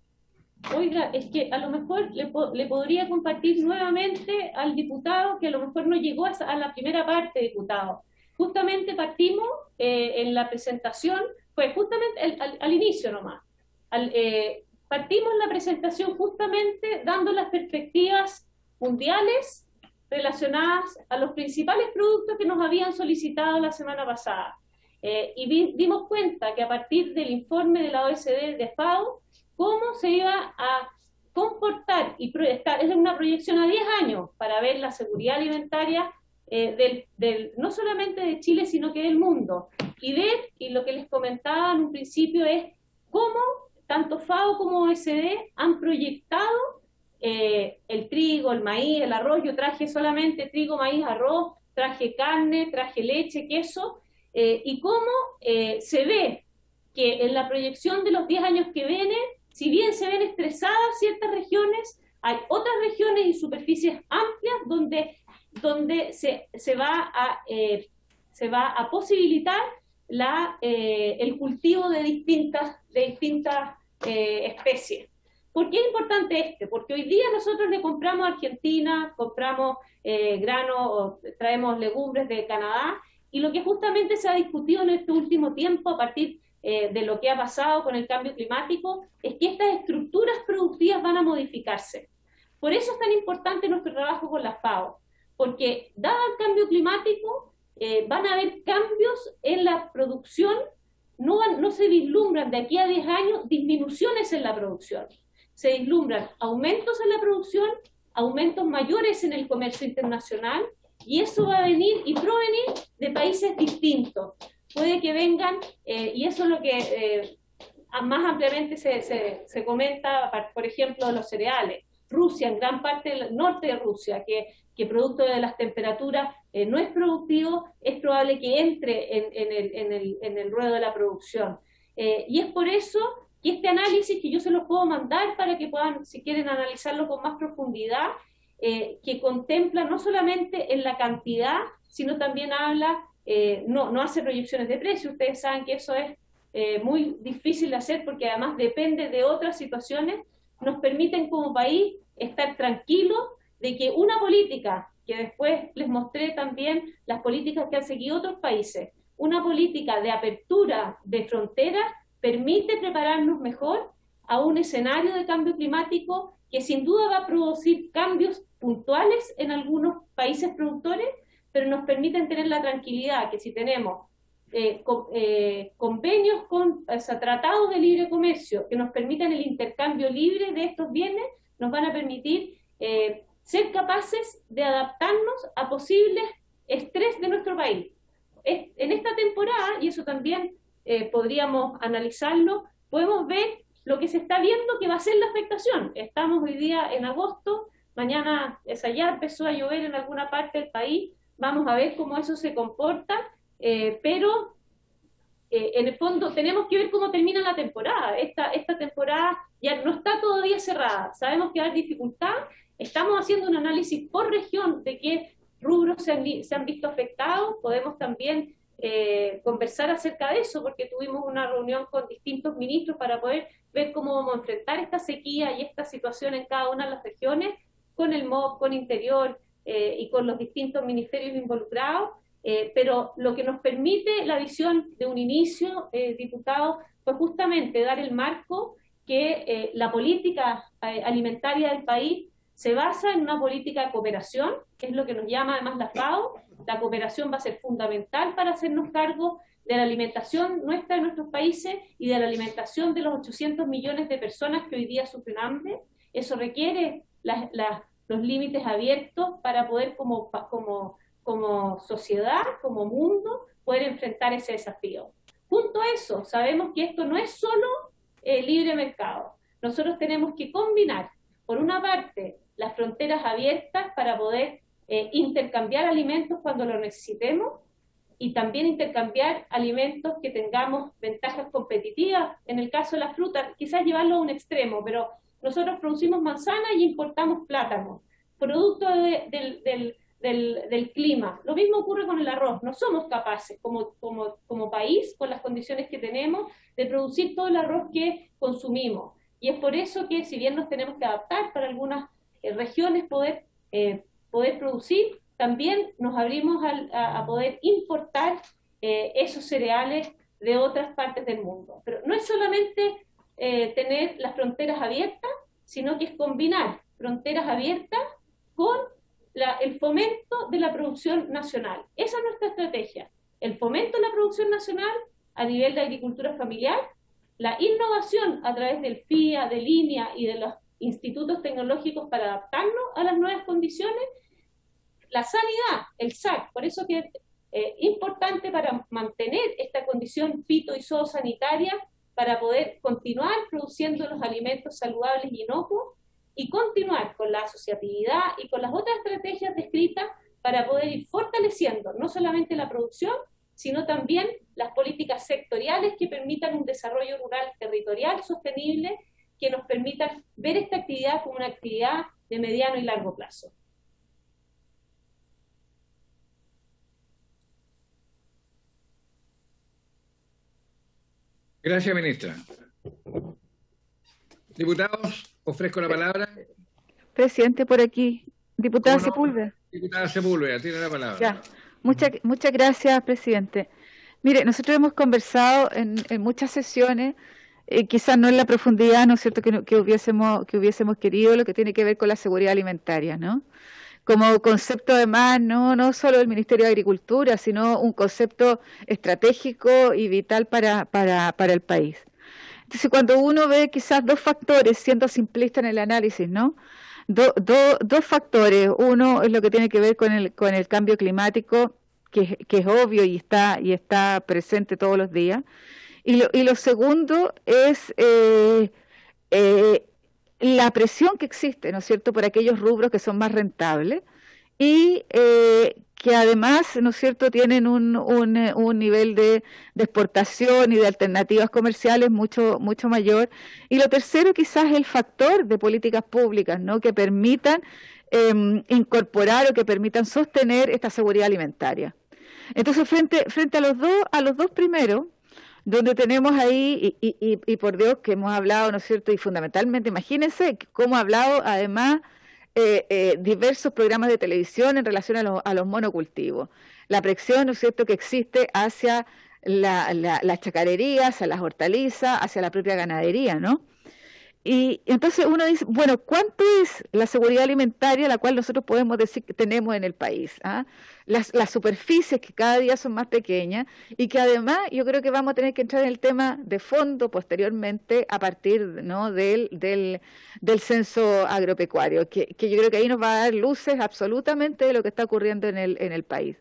Oiga, es que a lo mejor le podría compartir nuevamente al diputado que a lo mejor no llegó a la primera parte, diputado. Justamente partimos en la presentación, fue justamente al inicio nomás. Partimos en la presentación justamente dando las perspectivas mundiales relacionadas a los principales productos que nos habían solicitado la semana pasada. Y dimos cuenta que a partir del informe de la OECD de FAO, cómo se iba a comportar y proyectar, es una proyección a 10 años para ver la seguridad alimentaria no solamente de Chile, sino que del mundo. Y lo que les comentaba en un principio es cómo tanto FAO como OECD han proyectado el trigo, el maíz, el arroz. Yo traje solamente trigo, maíz, arroz, traje carne, traje leche, queso, y cómo se ve que en la proyección de los 10 años que vienen, si bien se ven estresadas ciertas regiones, hay otras regiones y superficies amplias donde se va a posibilitar el cultivo de distintas especies. ¿Por qué es importante Porque hoy día nosotros le compramos a Argentina, compramos grano, traemos legumbres de Canadá, y lo que justamente se ha discutido en este último tiempo a partir de lo que ha pasado con el cambio climático, es que estas estructuras productivas van a modificarse. Por eso es tan importante nuestro trabajo con la FAO, porque dado el cambio climático, van a haber cambios en la producción, no se vislumbran de aquí a 10 años disminuciones en la producción, se vislumbran aumentos en la producción, aumentos mayores en el comercio internacional, y eso va a venir y provenir de países distintos. Puede que vengan, y eso es lo que más ampliamente se comenta, por ejemplo, de los cereales. Rusia, en gran parte del norte de Rusia, que producto de las temperaturas no es productivo, es probable que entre en el ruedo de la producción. Y es por eso que este análisis, que yo se los puedo mandar para que puedan, si quieren, analizarlo con más profundidad, que contempla no solamente en la cantidad, sino también habla, no hace proyecciones de precio. Ustedes saben que eso es muy difícil de hacer porque además depende de otras situaciones, nos permiten como país estar tranquilos de que una política, que después les mostré también las políticas que han seguido otros países, una política de apertura de fronteras permite prepararnos mejor a un escenario de cambio climático que sin duda va a producir cambios puntuales en algunos países productores, pero nos permiten tener la tranquilidad que si tenemos convenios tratados de libre comercio que nos permitan el intercambio libre de estos bienes, nos van a permitir ser capaces de adaptarnos a posibles estrés de nuestro país. En esta temporada, y eso también podríamos analizarlo, podemos ver lo que se está viendo que va a ser la afectación. Estamos hoy día en agosto, mañana ya empezó a llover en alguna parte del país, vamos a ver cómo eso se comporta, pero en el fondo tenemos que ver cómo termina la temporada. Esta temporada ya no está todavía cerrada, sabemos que hay dificultad, estamos haciendo un análisis por región de qué rubros se han visto afectados, podemos también conversar acerca de eso, porque tuvimos una reunión con distintos ministros para poder ver cómo vamos a enfrentar esta sequía y esta situación en cada una de las regiones, con el MOB, con Interior y con los distintos ministerios involucrados, pero lo que nos permite la visión de un inicio, diputado, fue justamente dar el marco que la política alimentaria del país se basa en una política de cooperación, que es lo que nos llama además la FAO. La cooperación va a ser fundamental para hacernos cargo de la alimentación nuestra de nuestros países y de la alimentación de los 800 millones de personas que hoy día sufren hambre. Eso requiere los límites abiertos para poder como sociedad, como mundo, poder enfrentar ese desafío. Junto a eso, sabemos que esto no es solo libre mercado. Nosotros tenemos que combinar, por una parte, las fronteras abiertas para poder intercambiar alimentos cuando lo necesitemos y también intercambiar alimentos que tengamos ventajas competitivas. En el caso de la fruta, quizás llevarlo a un extremo, pero nosotros producimos manzana y importamos plátano, producto del clima. Lo mismo ocurre con el arroz. No somos capaces como país, con las condiciones que tenemos, de producir todo el arroz que consumimos. Y es por eso que, si bien nos tenemos que adaptar para algunas regiones poder producir, también nos abrimos a poder importar esos cereales de otras partes del mundo. Pero no es solamente tener las fronteras abiertas, sino que es combinar fronteras abiertas con el fomento de la producción nacional. Esa es nuestra estrategia. El fomento de la producción nacional a nivel de agricultura familiar, la innovación a través del FIA, de línea y de los institutos tecnológicos para adaptarnos a las nuevas condiciones, la sanidad, el SAC, por eso que es importante para mantener esta condición fito y zoosanitaria, para poder continuar produciendo los alimentos saludables y inocuos, y continuar con la asociatividad y con las otras estrategias descritas para poder ir fortaleciendo no solamente la producción, sino también las políticas sectoriales que permitan un desarrollo rural territorial sostenible, que nos permitan ver esta actividad como una actividad de mediano y largo plazo. Gracias, ministra. Diputados, ofrezco la palabra. Presidente, por aquí. Diputada No? Sepúlveda. Diputada Sepúlveda, tiene la palabra. Ya. Muchas gracias, presidente. Mire, nosotros hemos conversado en muchas sesiones, quizás no en la profundidad, ¿no es cierto?, que hubiésemos querido, lo que tiene que ver con la seguridad alimentaria, ¿no? Como concepto además, no solo del Ministerio de Agricultura, sino un concepto estratégico y vital para el país. Entonces, cuando uno ve quizás dos factores, siendo simplista en el análisis, ¿no? Dos factores. Uno es lo que tiene que ver con el cambio climático, que es obvio y está presente todos los días. Y lo segundo es la presión que existe, ¿no es cierto?, por aquellos rubros que son más rentables y que además, ¿no es cierto?, tienen un nivel de exportación y de alternativas comerciales mucho mayor. Y lo tercero quizás es el factor de políticas públicas, ¿no?, que permitan incorporar o que permitan sostener esta seguridad alimentaria. Entonces, frente a los dos primeros, donde tenemos ahí, y por Dios que hemos hablado, ¿no es cierto?, y fundamentalmente, imagínense cómo ha hablado además diversos programas de televisión en relación a los monocultivos. La presión, ¿no es cierto?, que existe hacia las chacarerías, hacia las hortalizas, hacia la propia ganadería, ¿no? Y entonces uno dice, bueno, ¿cuánto es la seguridad alimentaria la cual nosotros podemos decir que tenemos en el país? ¿Ah? Las superficies que cada día son más pequeñas y que además yo creo que vamos a tener que entrar en el tema de fondo posteriormente a partir, ¿no?, del censo agropecuario, que yo creo que ahí nos va a dar luces absolutamente de lo que está ocurriendo en el país.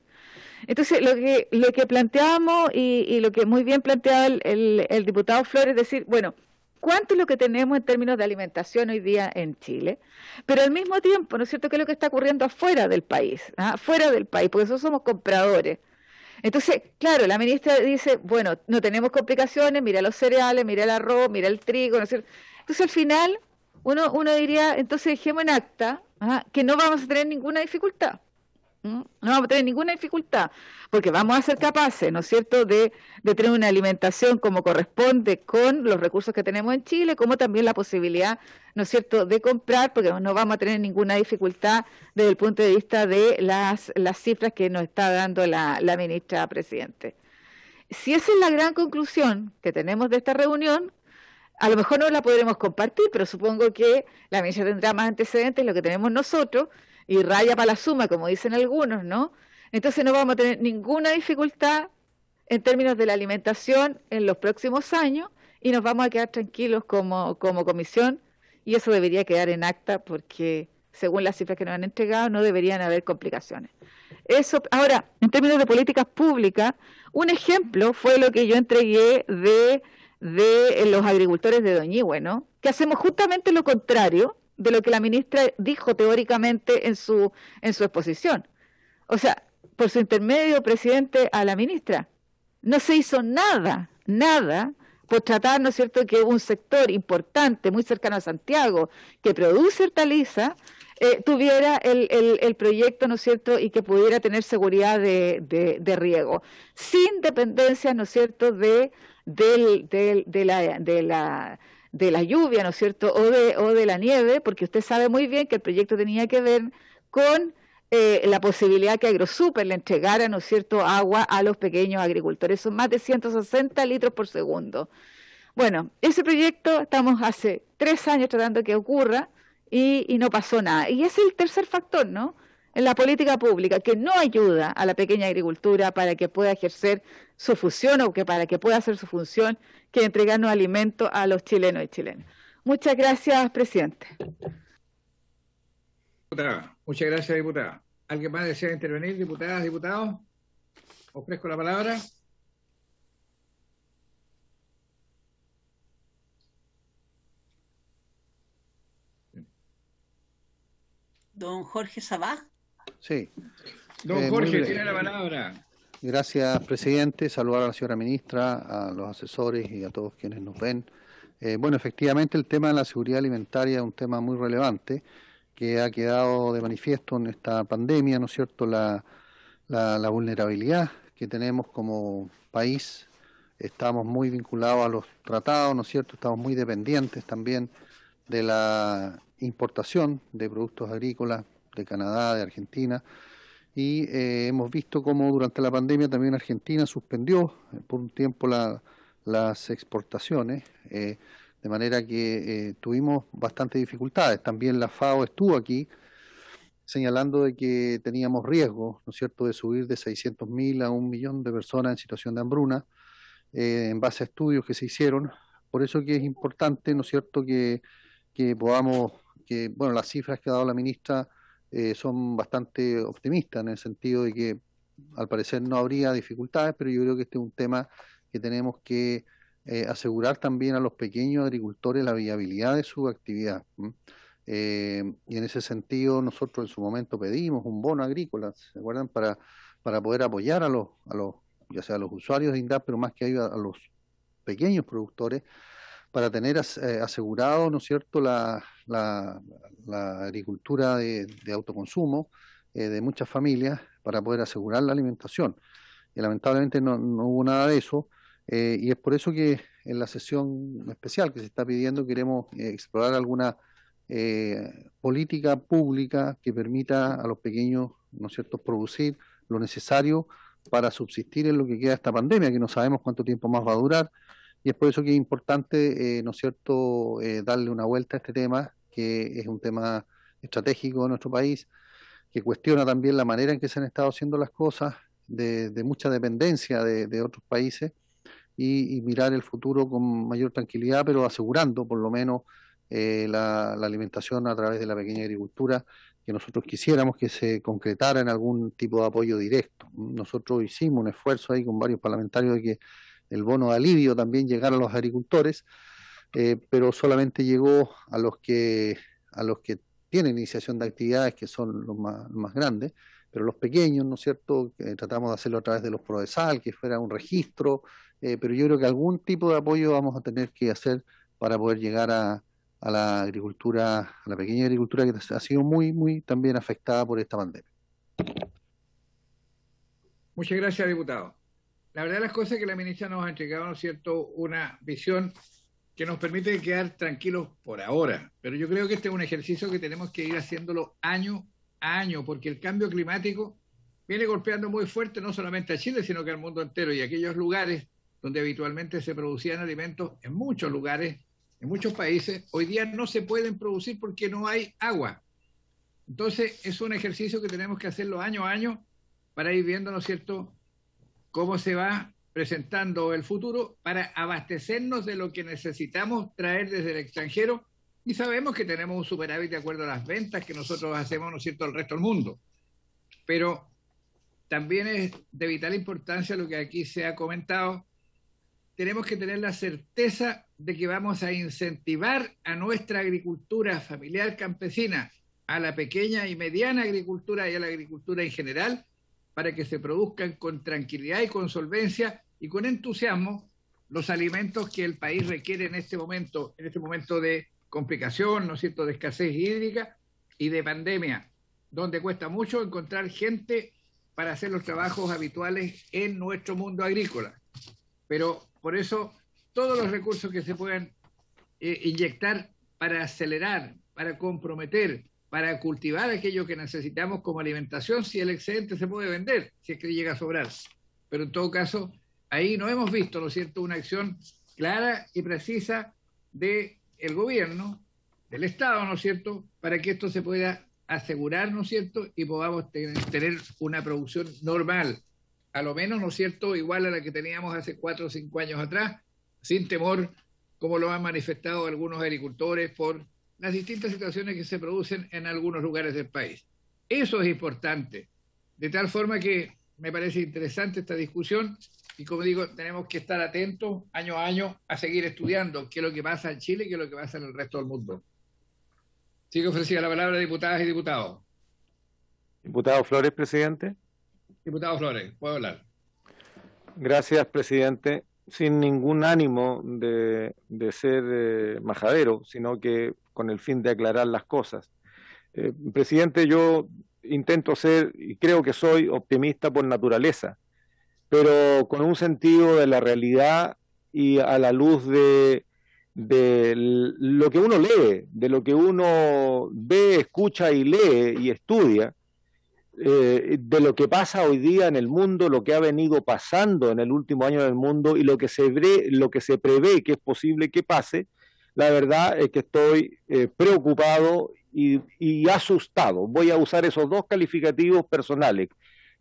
Entonces, lo que planteamos y lo que muy bien planteaba el diputado Flores es decir, bueno, ¿cuánto es lo que tenemos en términos de alimentación hoy día en Chile? Pero al mismo tiempo, ¿no es cierto?, qué es lo que está ocurriendo afuera del país, fuera del país, porque nosotros somos compradores. Entonces, claro, la ministra dice, bueno, no tenemos complicaciones, mira los cereales, mira el arroz, mira el trigo, ¿no es cierto? Entonces, al final, uno diría, entonces dejemos en acta que no vamos a tener ninguna dificultad. No vamos a tener ninguna dificultad, porque vamos a ser capaces, ¿no es cierto?, de tener una alimentación como corresponde con los recursos que tenemos en Chile, como también la posibilidad, ¿no es cierto?, de comprar, porque no vamos a tener ninguna dificultad desde el punto de vista de las cifras que nos está dando la ministra Presidente. Si esa es la gran conclusión que tenemos de esta reunión, a lo mejor no la podremos compartir, pero supongo que la ministra tendrá más antecedentes de lo que tenemos nosotros, y raya para la suma, como dicen algunos, ¿no? Entonces no vamos a tener ninguna dificultad en términos de la alimentación en los próximos años y nos vamos a quedar tranquilos como comisión, y eso debería quedar en acta porque según las cifras que nos han entregado no deberían haber complicaciones. Eso. Ahora, en términos de políticas públicas, un ejemplo fue lo que yo entregué de los agricultores de Doñihue, ¿no?, que hacemos justamente lo contrario de lo que la ministra dijo teóricamente en su exposición. O sea, por su intermedio, presidente, a la ministra, no se hizo nada por tratar, ¿no es cierto?, que un sector importante, muy cercano a Santiago, que produce hortaliza, tuviera el proyecto, ¿no es cierto?, y que pudiera tener seguridad de riego, sin dependencia, ¿no es cierto?, de la lluvia, ¿no es cierto?, o de la nieve, porque usted sabe muy bien que el proyecto tenía que ver con la posibilidad que AgroSuper le entregara, ¿no es cierto?, agua a los pequeños agricultores. Son más de 160 litros por segundo. Bueno, ese proyecto estamos hace 3 años tratando que ocurra y no pasó nada. Y ese es el tercer factor, ¿no?, en la política pública, que no ayuda a la pequeña agricultura para que pueda ejercer su función o que para que pueda hacer su función, que es entregarnos alimentos a los chilenos y chilenas. Muchas gracias, presidente. Muchas gracias, diputada. ¿Alguien más desea intervenir, diputadas, diputados? Ofrezco la palabra. Don Jorge Sabaj. Sí. Don Jorge, tiene la palabra. Gracias, presidente. Saludar a la señora ministra, a los asesores y a todos quienes nos ven. Bueno, efectivamente el tema de la seguridad alimentaria es un tema muy relevante que ha quedado de manifiesto en esta pandemia, ¿no es cierto?, la vulnerabilidad que tenemos como país. Estamos muy vinculados a los tratados, ¿no es cierto?, estamos muy dependientes también de la importación de productos agrícolas de Canadá, de Argentina, y hemos visto cómo durante la pandemia también Argentina suspendió por un tiempo las exportaciones, de manera que tuvimos bastantes dificultades. También la FAO estuvo aquí señalando de que teníamos riesgo, ¿no es cierto?, de subir de 600.000 a 1 millón de personas en situación de hambruna, en base a estudios que se hicieron. Por eso que es importante, ¿no es cierto?, que podamos, bueno, las cifras que ha dado la ministra son bastante optimistas en el sentido de que al parecer no habría dificultades, pero yo creo que este es un tema que tenemos que asegurar también a los pequeños agricultores la viabilidad de su actividad. Y en ese sentido nosotros en su momento pedimos un bono agrícola, ¿se acuerdan? Para poder apoyar a los ya sea a los usuarios de INDAP, pero más que a los pequeños productores, para tener asegurado, ¿no es cierto?, la agricultura de autoconsumo de muchas familias, para poder asegurar la alimentación. Y lamentablemente no hubo nada de eso, y es por eso que en la sesión especial que se está pidiendo queremos explorar alguna política pública que permita a los pequeños, ¿no es cierto?, producir lo necesario para subsistir en lo que queda de esta pandemia, que no sabemos cuánto tiempo más va a durar, y es por eso que es importante, ¿no es cierto?, darle una vuelta a este tema, que es un tema estratégico de nuestro país, que cuestiona también la manera en que se han estado haciendo las cosas, de mucha dependencia de otros países, y mirar el futuro con mayor tranquilidad, pero asegurando por lo menos la alimentación a través de la pequeña agricultura, que nosotros quisiéramos que se concretara en algún tipo de apoyo directo. Nosotros hicimos un esfuerzo ahí con varios parlamentarios de que el bono de alivio también llegara a los agricultores, pero solamente llegó a los que tienen iniciación de actividades, que son los más grandes, pero los pequeños, ¿no es cierto?, tratamos de hacerlo a través de los Prodesal, que fuera un registro, pero yo creo que algún tipo de apoyo vamos a tener que hacer para poder llegar a la agricultura, a la pequeña agricultura, que ha sido muy también afectada por esta pandemia. Muchas gracias, diputado. La verdad de las cosas es que la ministra nos ha entregado, ¿no es cierto?, una visión que nos permite quedar tranquilos por ahora, pero yo creo que este es un ejercicio que tenemos que ir haciéndolo año a año, porque el cambio climático viene golpeando muy fuerte no solamente a Chile, sino que al mundo entero, y aquellos lugares donde habitualmente se producían alimentos, en muchos lugares, en muchos países, hoy día no se pueden producir porque no hay agua. Entonces es un ejercicio que tenemos que hacerlo año a año para ir viendo, ¿no es cierto?, cómo se va presentando el futuro para abastecernos de lo que necesitamos traer desde el extranjero, y sabemos que tenemos un superávit de acuerdo a las ventas que nosotros hacemos, ¿no es cierto?, al resto del mundo. Pero también es de vital importancia lo que aquí se ha comentado. Tenemos que tener la certeza de que vamos a incentivar a nuestra agricultura familiar campesina, a la pequeña y mediana agricultura y a la agricultura en general, para que se produzcan con tranquilidad y con solvencia y con entusiasmo los alimentos que el país requiere en este momento de complicación, ¿no es cierto?, de escasez hídrica y de pandemia, donde cuesta mucho encontrar gente para hacer los trabajos habituales en nuestro mundo agrícola. Pero por eso todos los recursos que se puedan inyectar para acelerar, para comprometer, para cultivar aquello que necesitamos como alimentación, si el excedente se puede vender, si es que llega a sobrar. Pero en todo caso, ahí no hemos visto, ¿no es cierto?, una acción clara y precisa del gobierno, del Estado, ¿no es cierto?, para que esto se pueda asegurar, ¿no es cierto?, y podamos tener una producción normal, a lo menos, ¿no es cierto?, igual a la que teníamos hace 4 o 5 años atrás, sin temor, como lo han manifestado algunos agricultores, por las distintas situaciones que se producen en algunos lugares del país. Eso es importante, de tal forma que me parece interesante esta discusión, y como digo, tenemos que estar atentos año a año a seguir estudiando qué es lo que pasa en Chile y qué es lo que pasa en el resto del mundo. Sigo ofrecida la palabra a diputadas y diputados. Diputado Flores, presidente. Diputado Flores, puedo hablar. Gracias, presidente. Sin ningún ánimo de ser majadero, sino que con el fin de aclarar las cosas. Presidente, yo intento ser, y creo que soy optimista por naturaleza, pero con un sentido de la realidad y a la luz de lo que uno lee, de lo que uno ve, escucha y lee y estudia, de lo que pasa hoy día en el mundo, lo que ha venido pasando en el último año en el mundo y lo que se prevé que es posible que pase. La verdad es que estoy preocupado y asustado. Voy a usar esos dos calificativos personales.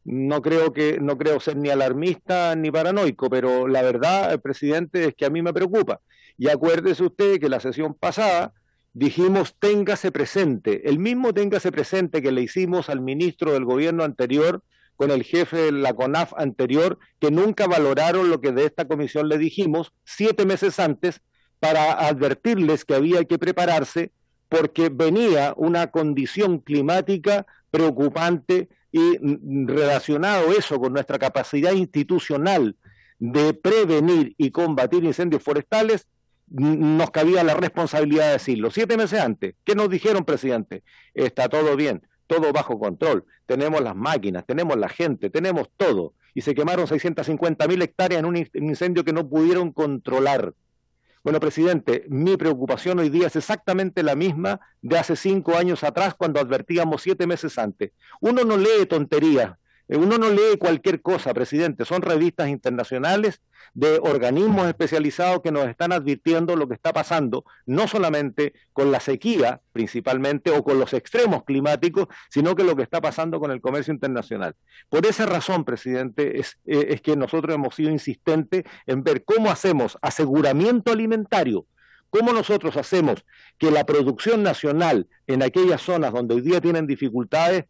No creo ser ni alarmista ni paranoico, pero la verdad, presidente, es que a mí me preocupa. Y acuérdese usted que la sesión pasada dijimos téngase presente, el mismo téngase presente que le hicimos al ministro del gobierno anterior, con el jefe de la CONAF anterior, que nunca valoraron lo que de esta comisión le dijimos 7 meses antes, para advertirles que había que prepararse porque venía una condición climática preocupante y relacionado eso con nuestra capacidad institucional de prevenir y combatir incendios forestales, nos cabía la responsabilidad de decirlo. 7 meses antes, ¿qué nos dijeron, presidente? Está todo bien, todo bajo control, tenemos las máquinas, tenemos la gente, tenemos todo. Y se quemaron 650.000 hectáreas en un incendio que no pudieron controlar. Bueno, presidente, mi preocupación hoy día es exactamente la misma de hace 5 años atrás, cuando advertíamos 7 meses antes. Uno no lee tonterías, uno no lee cualquier cosa, presidente. Son revistas internacionales de organismos especializados que nos están advirtiendo lo que está pasando, no solamente con la sequía, principalmente, o con los extremos climáticos, sino que lo que está pasando con el comercio internacional. Por esa razón, presidente, es que nosotros hemos sido insistentes en ver cómo hacemos aseguramiento alimentario, cómo nosotros hacemos que la producción nacional en aquellas zonas donde hoy día tienen dificultades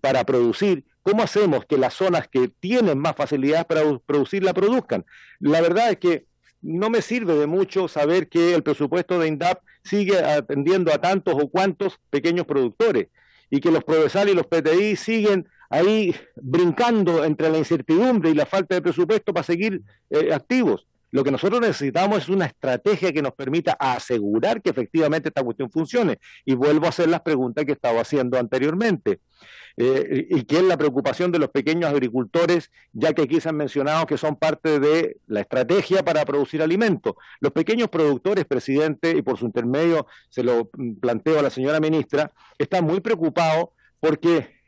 para producir, cómo hacemos que las zonas que tienen más facilidades para producir la produzcan. La verdad es que no me sirve de mucho saber que el presupuesto de INDAP sigue atendiendo a tantos o cuantos pequeños productores y que los Prodesal y los PTI siguen ahí brincando entre la incertidumbre y la falta de presupuesto para seguir activos. Lo que nosotros necesitamos es una estrategia que nos permita asegurar que efectivamente esta cuestión funcione. Y vuelvo a hacer las preguntas que estaba haciendo anteriormente. Y que es la preocupación de los pequeños agricultores, ya que aquí se han mencionado que son parte de la estrategia para producir alimentos. Los pequeños productores, presidente, y por su intermedio se lo planteo a la señora ministra, están muy preocupados porque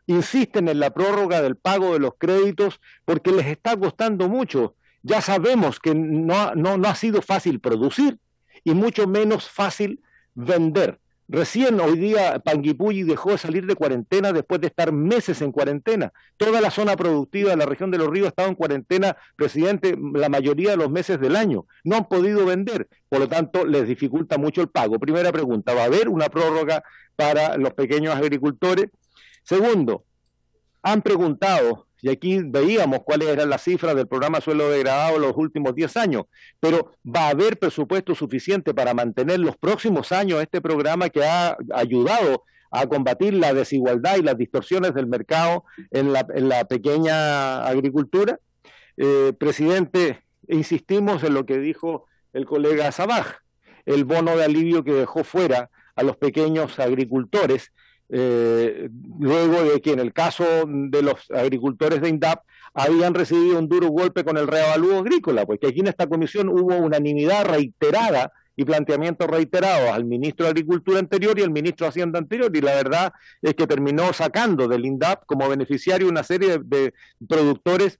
insisten en la prórroga del pago de los créditos porque les está costando mucho. Ya sabemos que no ha sido fácil producir y mucho menos fácil vender. Recién hoy día Panguipulli dejó de salir de cuarentena después de estar meses en cuarentena. Toda la zona productiva de la región de Los Ríos ha estado en cuarentena, presidente, la mayoría de los meses del año. No han podido vender, por lo tanto les dificulta mucho el pago. Primera pregunta, ¿va a haber una prórroga para los pequeños agricultores? Segundo, han preguntado, y aquí veíamos cuáles eran las cifras del programa Suelo Degradado en los últimos 10 años, pero ¿va a haber presupuesto suficiente para mantener los próximos años este programa que ha ayudado a combatir la desigualdad y las distorsiones del mercado en la pequeña agricultura? Presidente, insistimos en lo que dijo el colega Sabaj, el bono de alivio que dejó fuera a los pequeños agricultores, luego de que en el caso de los agricultores de INDAP habían recibido un duro golpe con el reavalúo agrícola, pues que aquí en esta comisión hubo unanimidad reiterada y planteamientos reiterados al ministro de Agricultura anterior y al ministro de Hacienda anterior, y la verdad es que terminó sacando del INDAP como beneficiario una serie de productores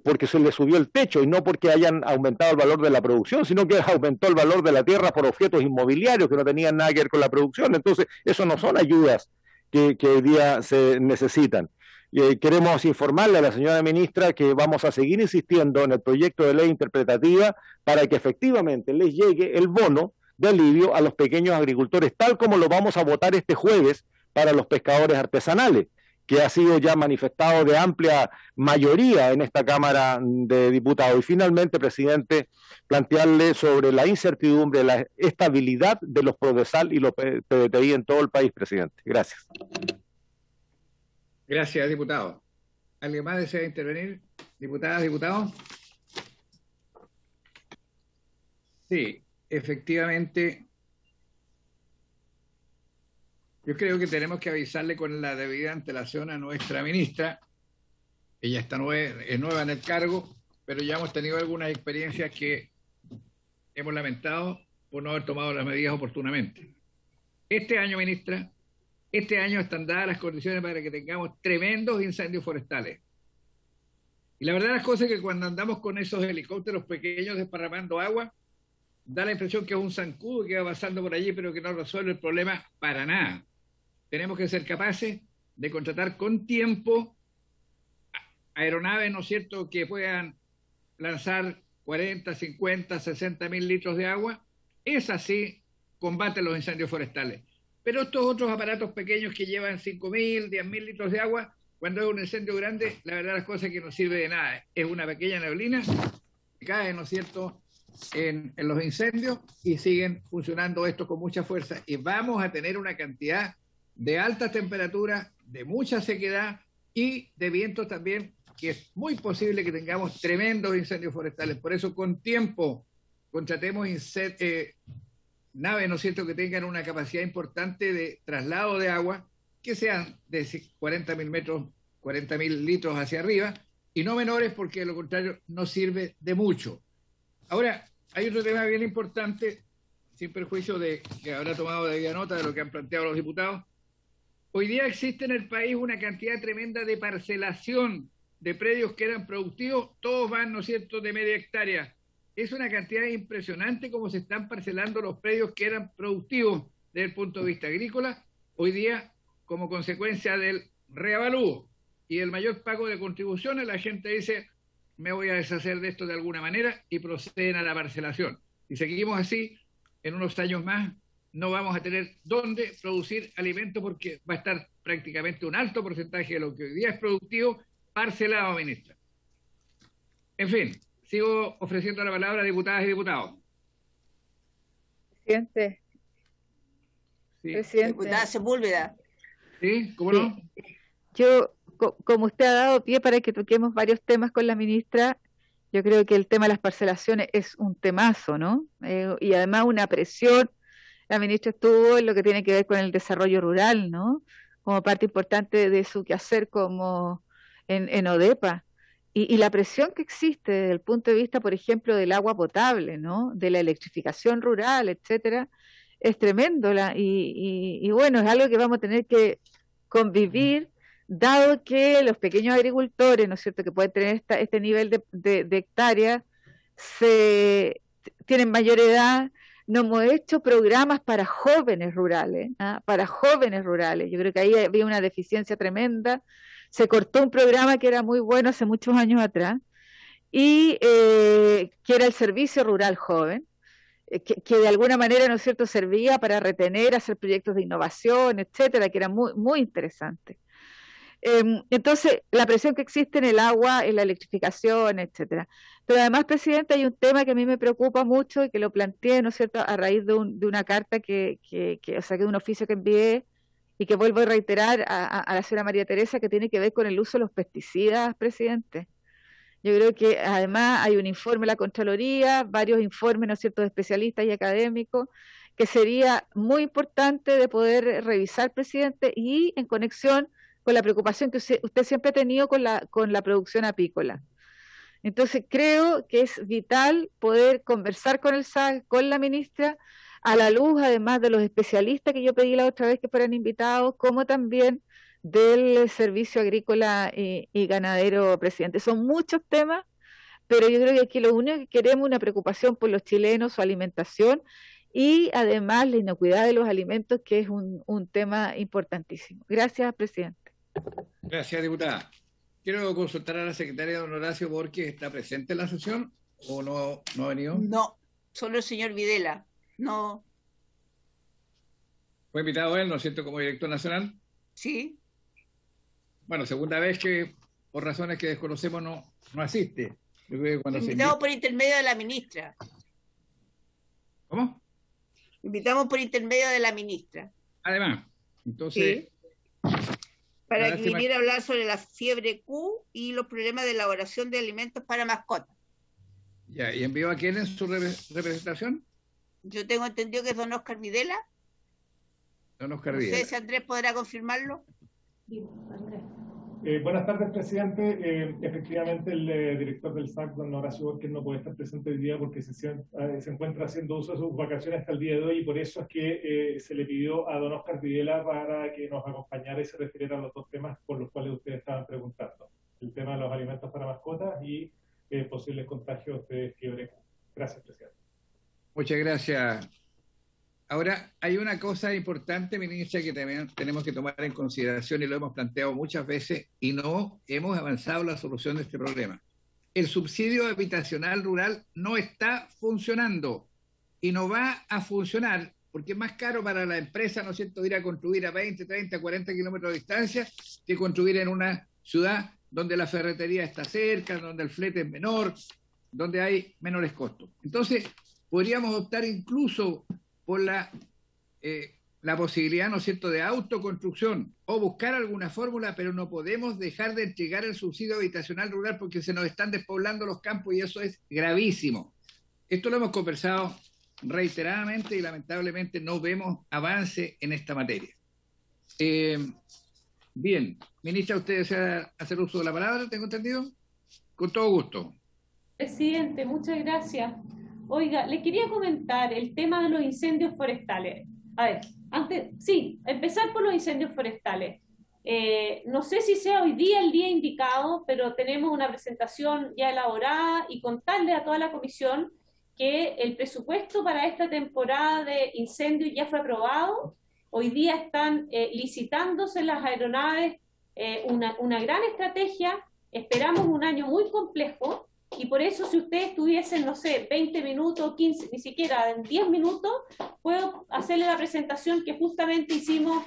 porque se les subió el techo y no porque hayan aumentado el valor de la producción, sino que aumentó el valor de la tierra por objetos inmobiliarios que no tenían nada que ver con la producción. Entonces, eso no son ayudas que hoy día se necesitan. Queremos informarle a la señora ministra que vamos a seguir insistiendo en el proyecto de ley interpretativa para que efectivamente les llegue el bono de alivio a los pequeños agricultores, tal como lo vamos a votar este jueves para los pescadores artesanales, que ha sido ya manifestado de amplia mayoría en esta Cámara de Diputados. Y finalmente, presidente, plantearle sobre la incertidumbre, la estabilidad de los Prodesal y los PDTI en todo el país, presidente. Gracias. Gracias, diputado. ¿Alguien más desea intervenir? Diputadas, diputados. Sí, efectivamente. Yo creo que tenemos que avisarle con la debida antelación a nuestra ministra. Ella es nueva en el cargo, pero ya hemos tenido algunas experiencias que hemos lamentado por no haber tomado las medidas oportunamente. Este año, ministra, este año están dadas las condiciones para que tengamos tremendos incendios forestales. Y la verdad las cosas es que cuando andamos con esos helicópteros pequeños desparramando agua, da la impresión que es un zancudo que va pasando por allí, pero que no resuelve el problema para nada. Tenemos que ser capaces de contratar con tiempo aeronaves, ¿no es cierto?, que puedan lanzar 40, 50, 60 mil litros de agua. Es así, combate los incendios forestales. Pero estos otros aparatos pequeños que llevan 5.000, 10.000 litros de agua, cuando es un incendio grande, la verdad las cosas es que no sirve de nada. Es una pequeña neblina que cae, ¿no es cierto?, en los incendios y siguen funcionando esto con mucha fuerza. Y vamos a tener una cantidad de altas temperaturas, de mucha sequedad y de vientos también, que es muy posible que tengamos tremendos incendios forestales. Por eso, con tiempo, contratemos naves, ¿no es cierto?, que tengan una capacidad importante de traslado de agua, que sean de 40.000 metros, 40.000 litros hacia arriba, y no menores, porque de lo contrario no sirve de mucho. Ahora, hay otro tema bien importante, sin perjuicio de que habrá tomado debida nota de lo que han planteado los diputados. Hoy día existe en el país una cantidad tremenda de parcelación de predios que eran productivos, todos van, ¿no es cierto?, de media hectárea. Es una cantidad impresionante como se están parcelando los predios que eran productivos desde el punto de vista agrícola, hoy día como consecuencia del reavalúo y el mayor pago de contribuciones. La gente dice, me voy a deshacer de esto de alguna manera, y proceden a la parcelación. Si seguimos así, en unos años más no vamos a tener dónde producir alimentos, porque va a estar prácticamente un alto porcentaje de lo que hoy día es productivo parcelado, ministra. En fin, sigo ofreciendo la palabra a diputadas y diputados. Presidente. Sí. Presidente. Diputada Sepúlveda. ¿Sí? ¿Cómo no? Yo, como usted ha dado pie para que toquemos varios temas con la ministra, yo creo que el tema de las parcelaciones es un temazo, ¿no? Y además una presión. La ministra estuvo en lo que tiene que ver con el desarrollo rural, ¿no? Como parte importante de su quehacer como en ODEPA. Y la presión que existe desde el punto de vista, por ejemplo, del agua potable, ¿no? De la electrificación rural, etcétera, es tremendo. Y bueno, es algo que vamos a tener que convivir, dado que los pequeños agricultores, ¿no es cierto?, que pueden tener este nivel de hectáreas, tienen mayor edad. No hemos hecho programas para jóvenes rurales, ¿ah? Para jóvenes rurales. Yo creo que ahí había una deficiencia tremenda. Se cortó un programa que era muy bueno hace muchos años atrás, y que era el Servicio Rural Joven, que de alguna manera, ¿no es cierto?, servía para retener, hacer proyectos de innovación, etcétera, que era muy, muy interesante. Entonces, la presión que existe en el agua, en la electrificación, etcétera. Pero además, presidente, hay un tema que a mí me preocupa mucho y que lo planteé, ¿no es cierto?, a raíz de una carta o sea, de un oficio que envié y que vuelvo a reiterar a la señora María Teresa, que tiene que ver con el uso de los pesticidas, presidente. Yo creo que además hay un informe de la Contraloría, varios informes, ¿no es cierto?, de especialistas y académicos, que sería muy importante de poder revisar, presidente, y en conexión con la preocupación que usted siempre ha tenido con la producción apícola. Entonces creo que es vital poder conversar con el SAC, con la ministra, a la luz además de los especialistas que yo pedí la otra vez que fueran invitados, como también del Servicio Agrícola y Ganadero, presidente. Son muchos temas, pero yo creo que aquí lo único que queremos es una preocupación por los chilenos, su alimentación, y además la inocuidad de los alimentos, que es un tema importantísimo. Gracias, presidente. Gracias, diputada. Quiero consultar a la secretaria don Horacio Borges, ¿está presente en la sesión o no ha venido? No, solo el señor Videla. No. ¿Fue invitado él, no es cierto, como director nacional? Sí. Bueno, segunda vez que por razones que desconocemos no asiste. Yo creo que cuando invitamos por intermedio de la ministra. ¿Cómo? Invitamos por intermedio de la ministra. Además, entonces... Sí. Para que viniera a hablar sobre la fiebre Q y los problemas de elaboración de alimentos para mascotas. Ya, ¿y envió a quién en su representación? Yo tengo entendido que es don Oscar Videla. Don Oscar Videla. No sé si Andrés podrá confirmarlo. Buenas tardes, presidente. Efectivamente, el director del SAC, don Horacio Borges, no puede estar presente hoy día porque se encuentra haciendo uso de sus vacaciones hasta el día de hoy, y por eso es que se le pidió a don Oscar Videla para que nos acompañara y se refiriera a los dos temas por los cuales ustedes estaban preguntando. El tema de los alimentos para mascotas y posibles contagios de fiebre. Gracias, presidente. Muchas gracias. Ahora, hay una cosa importante, ministra, que también tenemos que tomar en consideración, y lo hemos planteado muchas veces, y no hemos avanzado en la solución de este problema. El subsidio habitacional rural no está funcionando y no va a funcionar porque es más caro para la empresa, ¿no es cierto?, ir a construir a 20, 30, 40 kilómetros de distancia que construir en una ciudad donde la ferretería está cerca, donde el flete es menor, donde hay menores costos. Entonces, podríamos optar incluso por la posibilidad, ¿no es cierto?, de autoconstrucción o buscar alguna fórmula, pero no podemos dejar de entregar el subsidio habitacional rural porque se nos están despoblando los campos y eso es gravísimo. Esto lo hemos conversado reiteradamente y lamentablemente no vemos avance en esta materia. Bien, ministra, ¿usted desea hacer uso de la palabra? ¿Tengo entendido? Con todo gusto. Presidente, muchas gracias. Oiga, le quería comentar el tema de los incendios forestales. A ver, empezar por los incendios forestales. No sé si sea hoy día el día indicado, pero tenemos una presentación ya elaborada y contarle a toda la comisión que el presupuesto para esta temporada de incendios ya fue aprobado. Hoy día están licitándose las aeronaves, una gran estrategia. Esperamos un año muy complejo y por eso si ustedes tuviesen, no sé, 20 minutos, 15, ni siquiera en 10 minutos, puedo hacerle la presentación que justamente hicimos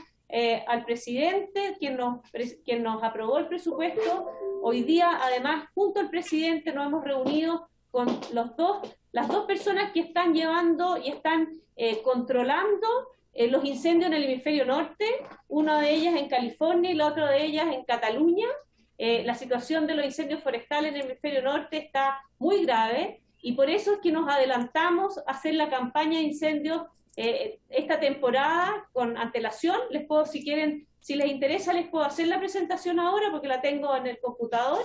al presidente, quien nos aprobó el presupuesto. Hoy día, además, junto al presidente nos hemos reunido con las dos personas que están llevando y están controlando los incendios en el hemisferio norte, una de ellas en California y la otra de ellas en Cataluña. La situación de los incendios forestales en el hemisferio norte está muy grave y por eso es que nos adelantamos a hacer la campaña de incendios esta temporada con antelación. Les puedo, si quieren, si les interesa, les puedo hacer la presentación ahora porque la tengo en el computador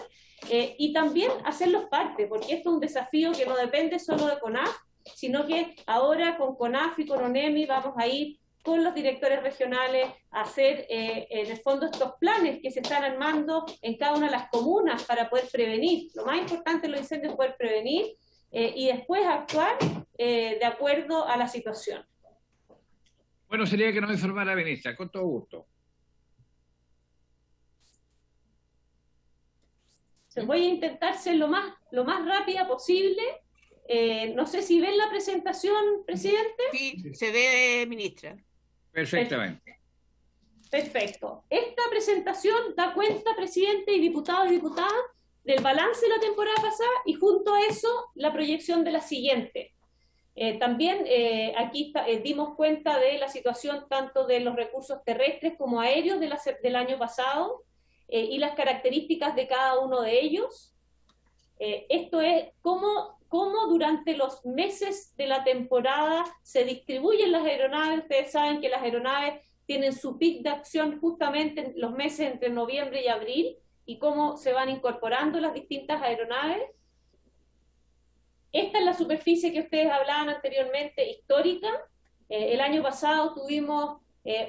y también hacerlos parte, porque esto es un desafío que no depende solo de CONAF, sino que ahora con CONAF y con ONEMI vamos a ir con los directores regionales a hacer en el fondo estos planes que se están armando en cada una de las comunas para poder prevenir. Lo más importante de los incendios es poder prevenir y después actuar de acuerdo a la situación. Bueno, sería que nos informara, ministra, con todo gusto. Voy a intentar ser lo más rápida posible. No sé si ven la presentación, presidente. Sí, se ve, ministra. Perfectamente. Perfecto. Esta presentación da cuenta, presidente y diputados y diputadas, del balance de la temporada pasada y junto a eso la proyección de la siguiente. También aquí dimos cuenta de la situación tanto de los recursos terrestres como aéreos del año pasado y las características de cada uno de ellos. Esto es cómo durante los meses de la temporada se distribuyen las aeronaves. Ustedes saben que las aeronaves tienen su pic de acción justamente en los meses entre noviembre y abril, y cómo se van incorporando las distintas aeronaves. Esta es la superficie que ustedes hablaban anteriormente, histórica. El año pasado tuvimos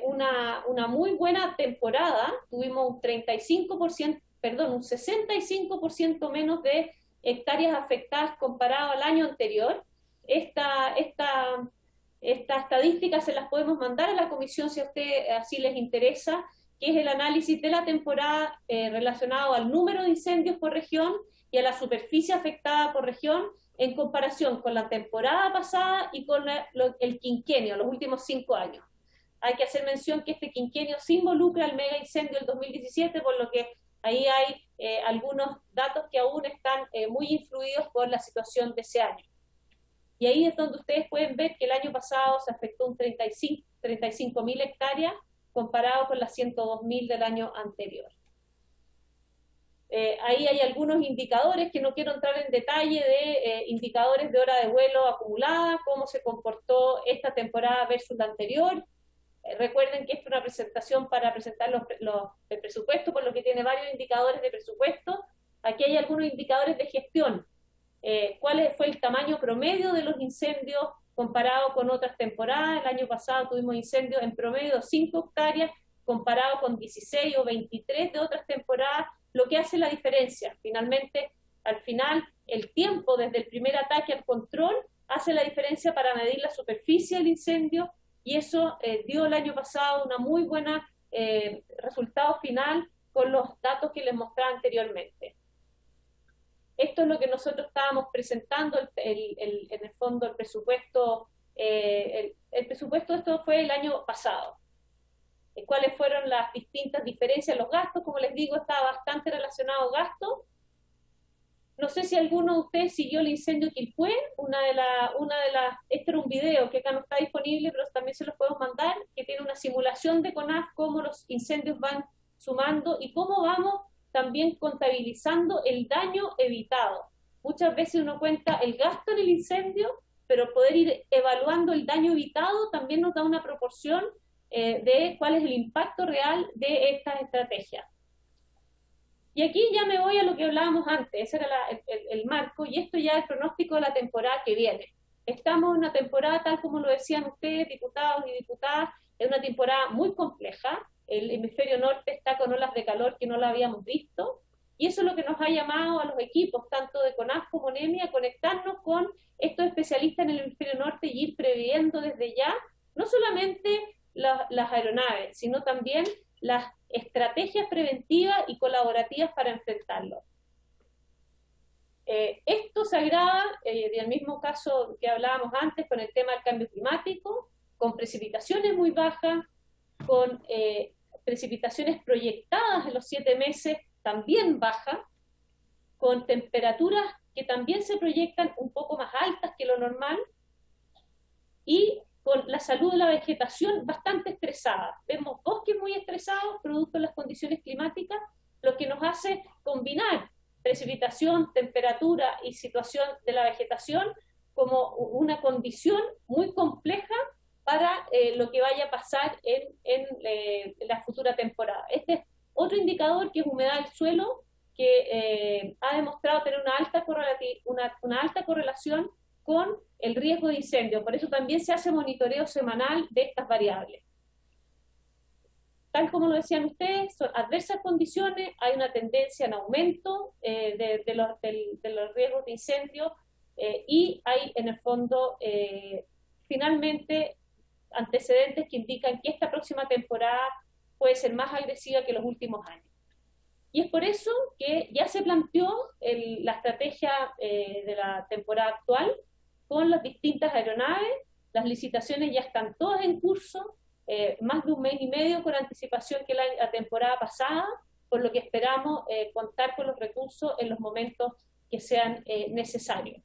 una muy buena temporada, tuvimos un 65% menos de hectáreas afectadas comparado al año anterior. Esta estadística se las podemos mandar a la comisión si a usted así les interesa, que es el análisis de la temporada relacionado al número de incendios por región y a la superficie afectada por región en comparación con la temporada pasada y con el quinquenio, los últimos 5 años. Hay que hacer mención que este quinquenio se involucra al mega incendio del 2017, por lo que ahí hay algunos datos que aún están muy influidos por la situación de ese año. Y ahí es donde ustedes pueden ver que el año pasado se afectó un 35.000 hectáreas comparado con las 102.000 del año anterior. Ahí hay algunos indicadores que no quiero entrar en detalle de indicadores de hora de vuelo acumulada, cómo se comportó esta temporada versus la anterior. Recuerden que esta es una presentación para presentar el presupuesto, por lo que tiene varios indicadores de presupuesto. Aquí hay algunos indicadores de gestión. ¿Cuál fue el tamaño promedio de los incendios comparado con otras temporadas? El año pasado tuvimos incendios en promedio de 5 hectáreas, comparado con 16 o 23 de otras temporadas, lo que hace la diferencia. Finalmente, al final, el tiempo desde el primer ataque al control hace la diferencia para medir la superficie del incendio, y eso dio el año pasado una muy buena resultado final con los datos que les mostraba anteriormente. Esto es lo que nosotros estábamos presentando, en el fondo el presupuesto, el presupuesto, esto fue el año pasado. ¿Cuáles fueron las distintas diferencias en los gastos? Como les digo, estaba bastante relacionado gasto. sé si alguno de ustedes siguió el incendio Quilpué, este era un video que acá no está disponible, pero también se los podemos mandar, que tiene una simulación de CONAF, cómo los incendios van sumando y cómo vamos también contabilizando el daño evitado. Muchas veces uno cuenta el gasto en el incendio, pero poder ir evaluando el daño evitado también nos da una proporción de cuál es el impacto real de estas estrategias. Y aquí ya me voy a lo que hablábamos antes, ese era el marco, y esto ya es el pronóstico de la temporada que viene. Estamos en una temporada, tal como lo decían ustedes, diputados y diputadas, es una temporada muy compleja. El hemisferio norte está con olas de calor que no la habíamos visto, y eso es lo que nos ha llamado a los equipos, tanto de CONAF como NEMI, a conectarnos con estos especialistas en el hemisferio norte y ir previendo desde ya, no solamente las aeronaves, sino también las estrategias preventivas y colaborativas para enfrentarlo. Esto se agrava, del mismo caso que hablábamos antes, con el tema del cambio climático, con precipitaciones muy bajas, con precipitaciones proyectadas en los 7 meses también bajas, con temperaturas que también se proyectan un poco más altas que lo normal, y con la salud de la vegetación bastante estresada. Vemos bosques muy estresados, producto de las condiciones climáticas, lo que nos hace combinar precipitación, temperatura y situación de la vegetación como una condición muy compleja para lo que vaya a pasar en la futura temporada. Este es otro indicador, que es humedad del suelo, que ha demostrado tener una alta correlación con el riesgo de incendio. Por eso también se hace monitoreo semanal de estas variables. Tal como lo decían ustedes, son adversas condiciones, hay una tendencia en aumento de los riesgos de incendio, y hay en el fondo finalmente antecedentes que indican que esta próxima temporada puede ser más agresiva que los últimos años. Y es por eso que ya se planteó la estrategia de la temporada actual con las distintas aeronaves. Las licitaciones ya están todas en curso, más de 1 mes y medio con anticipación que la temporada pasada, por lo que esperamos contar con los recursos en los momentos que sean necesarios.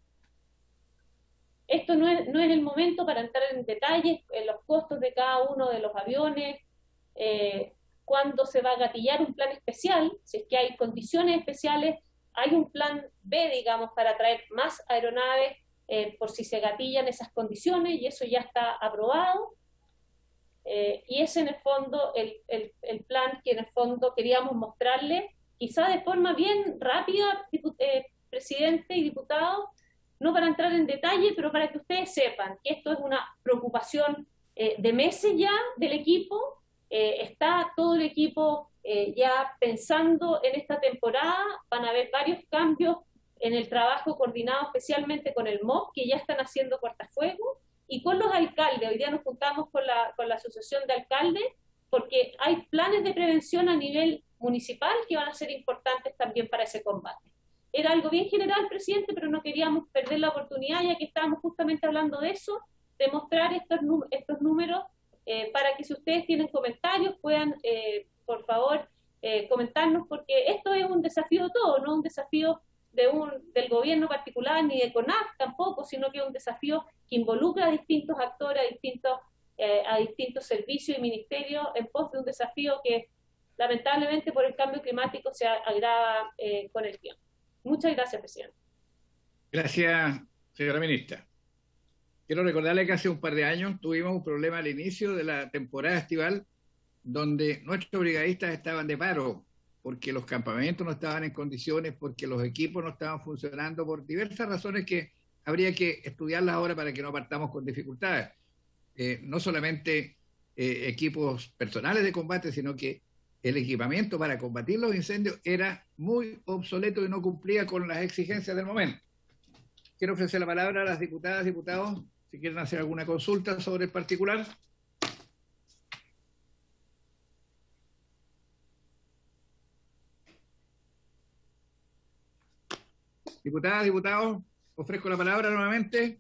Esto no es el momento para entrar en detalles en los costos de cada uno de los aviones, cuándo se va a gatillar un plan especial, si es que hay condiciones especiales, hay un plan B, digamos, para traer más aeronaves por si se gatillan esas condiciones, y eso ya está aprobado. Y es en el fondo el plan que en el fondo queríamos mostrarle, quizá de forma bien rápida, presidente y diputados, no para entrar en detalle, pero para que ustedes sepan que esto es una preocupación de meses ya del equipo. Está todo el equipo ya pensando en esta temporada. Van a haber varios cambios en el trabajo coordinado, especialmente con el MOB, que ya están haciendo cortafuegos, y con los alcaldes. Hoy día nos juntamos con la asociación de alcaldes, porque hay planes de prevención a nivel municipal que van a ser importantes también para ese combate. Era algo bien general, presidente, pero no queríamos perder la oportunidad, ya que estábamos justamente hablando de eso, de mostrar estos números, para que si ustedes tienen comentarios puedan, por favor, comentarnos, porque esto es un desafío de todo, no un desafío del gobierno particular ni de CONAF tampoco, sino que es un desafío que involucra a distintos actores, a distintos servicios y ministerios, en pos de un desafío que lamentablemente por el cambio climático se agrava con el tiempo. Muchas gracias, presidente. Gracias, señora ministra. Quiero recordarle que hace un par de años tuvimos un problema al inicio de la temporada estival, donde nuestros brigadistas estaban de paro, porque los campamentos no estaban en condiciones, porque los equipos no estaban funcionando, por diversas razones que habría que estudiarlas ahora para que no partamos con dificultades. No solamente equipos personales de combate, sino que el equipamiento para combatir los incendios era muy obsoleto y no cumplía con las exigencias del momento. Quiero ofrecer la palabra a las diputadas, diputados, si quieren hacer alguna consulta sobre el particular. Diputadas, diputados, ofrezco la palabra nuevamente.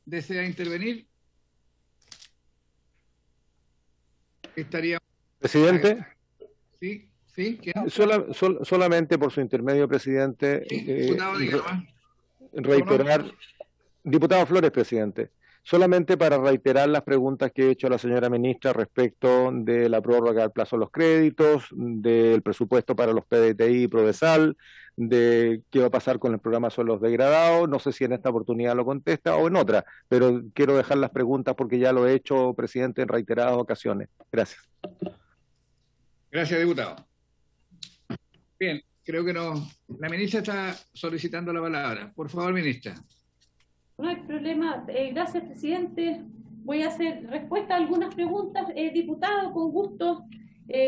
¿Desea intervenir? Estaría... Presidente. Sí, ¿Sí? Solamente por su intermedio, presidente, reiterar, diputado Flores, presidente, solamente para reiterar las preguntas que he hecho a la señora ministra respecto de la prórroga del plazo de los créditos, del presupuesto para los PDTI y Prodesal, de qué va a pasar con el programa Suelos Degradados. No sé si en esta oportunidad lo contesta o en otra, pero quiero dejar las preguntas porque ya lo he hecho, presidente, en reiteradas ocasiones. Gracias. Gracias, diputado. Bien, creo que no. La ministra está solicitando la palabra. Por favor, ministra. No hay problema. Gracias, presidente. Voy a hacer respuesta a algunas preguntas. Diputado, con gusto.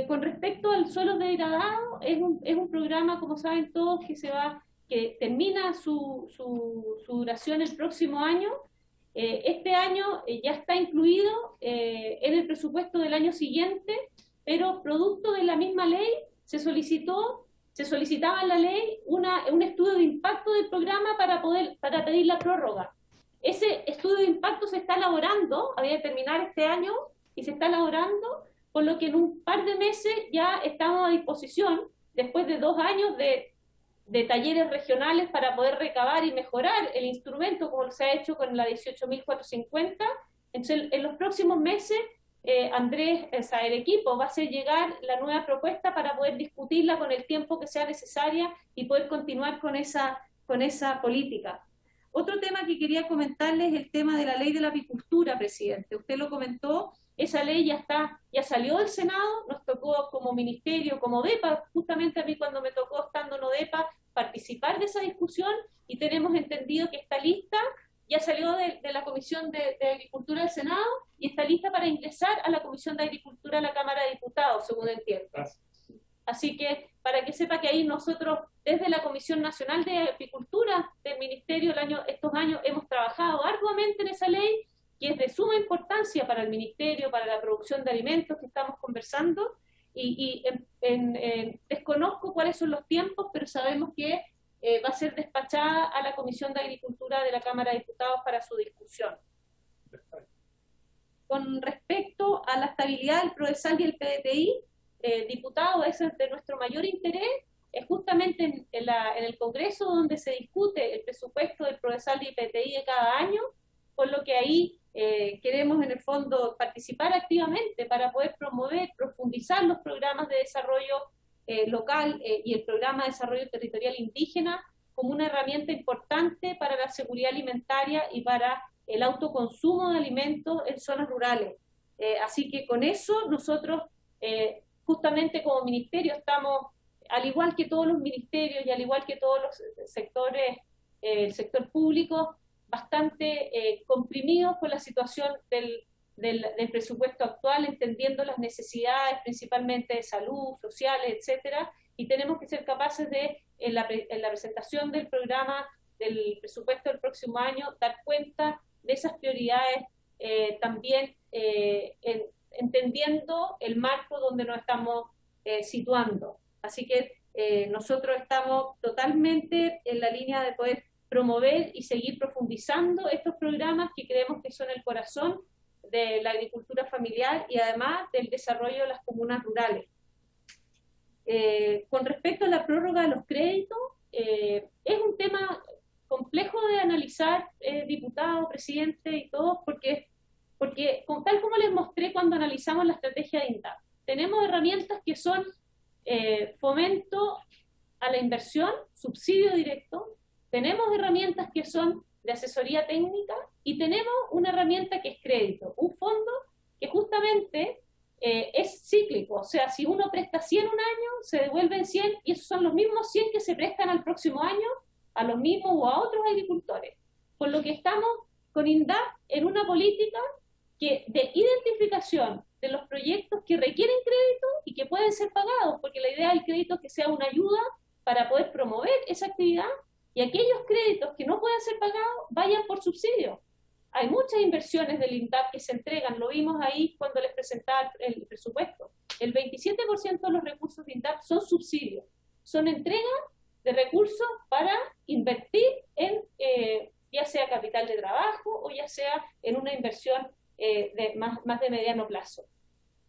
Con respecto al suelo degradado, es un programa, como saben todos, que termina su duración el próximo año. Este año ya está incluido en el presupuesto del año siguiente, pero producto de la misma ley se solicitaba en la ley un estudio de impacto del programa para pedir la prórroga. Ese estudio de impacto se está elaborando, había de terminar este año, y se está elaborando, por lo que en un par de meses ya estamos a disposición, después de 2 años de talleres regionales para poder recabar y mejorar el instrumento, como se ha hecho con la 18.450. Entonces, en los próximos meses, Andrés, el equipo va a hacer llegar la nueva propuesta para poder discutirla con el tiempo que sea necesaria y poder continuar con esa política. Otro tema que quería comentarles es el tema de la ley de la apicultura, presidente. Usted lo comentó, esa ley ya salió del Senado, nos tocó como ministerio, como DEPA, justamente a mí cuando me tocó estando en ODEPA participar de esa discusión, y tenemos entendido que está lista, ya salió de la Comisión de Agricultura del Senado y está lista para ingresar a la Comisión de Agricultura de la Cámara de Diputados, según entiendo. Así que, para que sepa que ahí nosotros, desde la Comisión Nacional de Apicultura del Ministerio, estos años hemos trabajado arduamente en esa ley, que es de suma importancia para el Ministerio, para la producción de alimentos que estamos conversando, y desconozco cuáles son los tiempos, pero sabemos que va a ser despachada a la Comisión de Agricultura de la Cámara de Diputados para su discusión. Con respecto a la estabilidad del Prodesal y el PDTI, diputado, eso es de nuestro mayor interés, es justamente en el Congreso donde se discute el presupuesto del Prodesal y PDTI de cada año, por lo que ahí queremos en el fondo participar activamente para poder promover, profundizar los programas de desarrollo local y el programa de desarrollo territorial indígena como una herramienta importante para la seguridad alimentaria y para el autoconsumo de alimentos en zonas rurales. Así que con eso nosotros, justamente como ministerio, estamos, al igual que todos los ministerios y al igual que todos los sectores, el sector público, bastante comprimidos por la situación del presupuesto actual, entendiendo las necesidades principalmente de salud, sociales, etcétera, y tenemos que ser capaces de, en la presentación del programa del presupuesto del próximo año, dar cuenta de esas prioridades, también entendiendo el marco donde nos estamos situando. Así que nosotros estamos totalmente en la línea de poder promover y seguir profundizando estos programas que creemos que son el corazón de la agricultura familiar y además del desarrollo de las comunas rurales. Con respecto a la prórroga de los créditos, es un tema complejo de analizar, diputado, presidente y todos, porque tal como les mostré cuando analizamos la estrategia de INDAP, tenemos herramientas que son fomento a la inversión, subsidio directo, tenemos herramientas que son de asesoría técnica y tenemos una herramienta que es crédito, un fondo que justamente es cíclico, o sea, si uno presta 100 un año, se devuelven 100 y esos son los mismos 100 que se prestan al próximo año a los mismos o a otros agricultores. Por lo que estamos con INDAP en una política de identificación de los proyectos que requieren crédito y que pueden ser pagados, porque la idea del crédito es que sea una ayuda para poder promover esa actividad, y aquellos créditos que no pueden ser pagados vayan por subsidio. Hay muchas inversiones del INDAP que se entregan, lo vimos ahí cuando les presentaba el presupuesto. El 27% de los recursos de INDAP son subsidios, son entregas de recursos para invertir en ya sea capital de trabajo o ya sea en una inversión más de mediano plazo.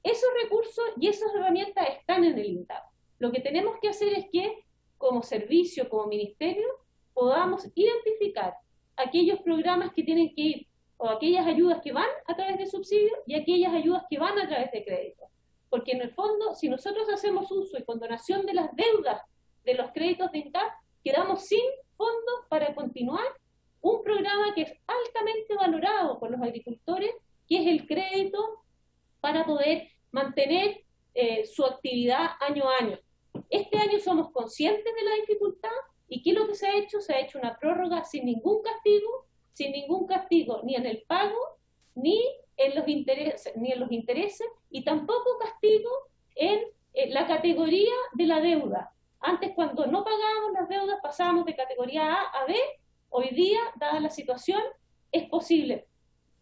Esos recursos y esas herramientas están en el INDAP. Lo que tenemos que hacer es que, como servicio, como ministerio, podamos identificar aquellos programas que tienen que ir, o aquellas ayudas que van a través de subsidios y aquellas ayudas que van a través de créditos. Porque en el fondo, si nosotros hacemos uso y condonación de las deudas de los créditos de INCAP, quedamos sin fondos para continuar un programa que es altamente valorado por los agricultores, que es el crédito para poder mantener su actividad año a año. Este año somos conscientes de la dificultad, y ¿qué es lo que se ha hecho? Se ha hecho una prórroga sin ningún castigo ni en el pago, ni en los intereses, y tampoco castigo en la categoría de la deuda. Antes, cuando no pagábamos las deudas, pasábamos de categoría A a B. Hoy día, dada la situación, es posible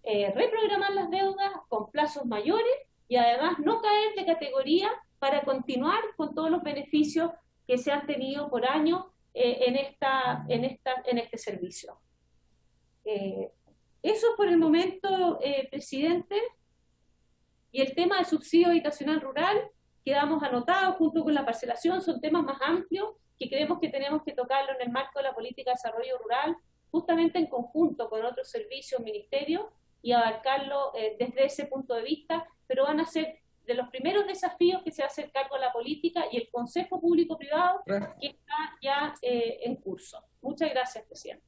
reprogramar las deudas con plazos mayores y además no caer de categoría para continuar con todos los beneficios que se han tenido por año en este servicio. Eso es por el momento, presidente. Y el tema del subsidio habitacional rural, quedamos anotados junto con la parcelación, son temas más amplios que creemos que tenemos que tocarlo en el marco de la política de desarrollo rural, justamente en conjunto con otros servicios, ministerios, y abarcarlo desde ese punto de vista, pero van a ser de los primeros desafíos que se va a hacer cargo a la política y el Consejo Público-Privado que está ya en curso. Muchas gracias, presidente.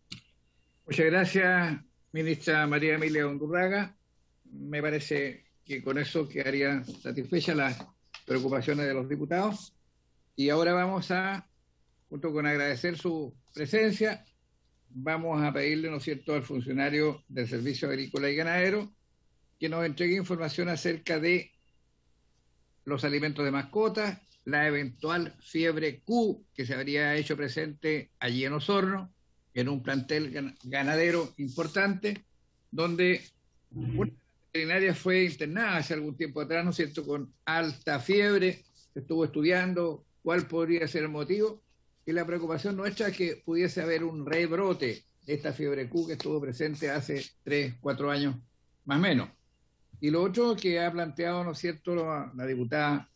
Muchas gracias, ministra María Emilia Undurraga. Me parece que con eso quedarían satisfechas las preocupaciones de los diputados. Y ahora vamos a, junto con agradecer su presencia, vamos a pedirle, ¿no es cierto?, al funcionario del Servicio Agrícola y Ganadero que nos entregue información acerca de los alimentos de mascotas, la eventual fiebre Q que se habría hecho presente allí en Osorno, en un plantel ganadero importante, donde una veterinaria fue internada hace algún tiempo atrás, ¿no es cierto?, con alta fiebre. Se estuvo estudiando cuál podría ser el motivo, y la preocupación nuestra es que pudiese haber un rebrote de esta fiebre Q que estuvo presente hace 3, 4 años, más o menos. Y lo otro que ha planteado, ¿no es cierto?, la diputada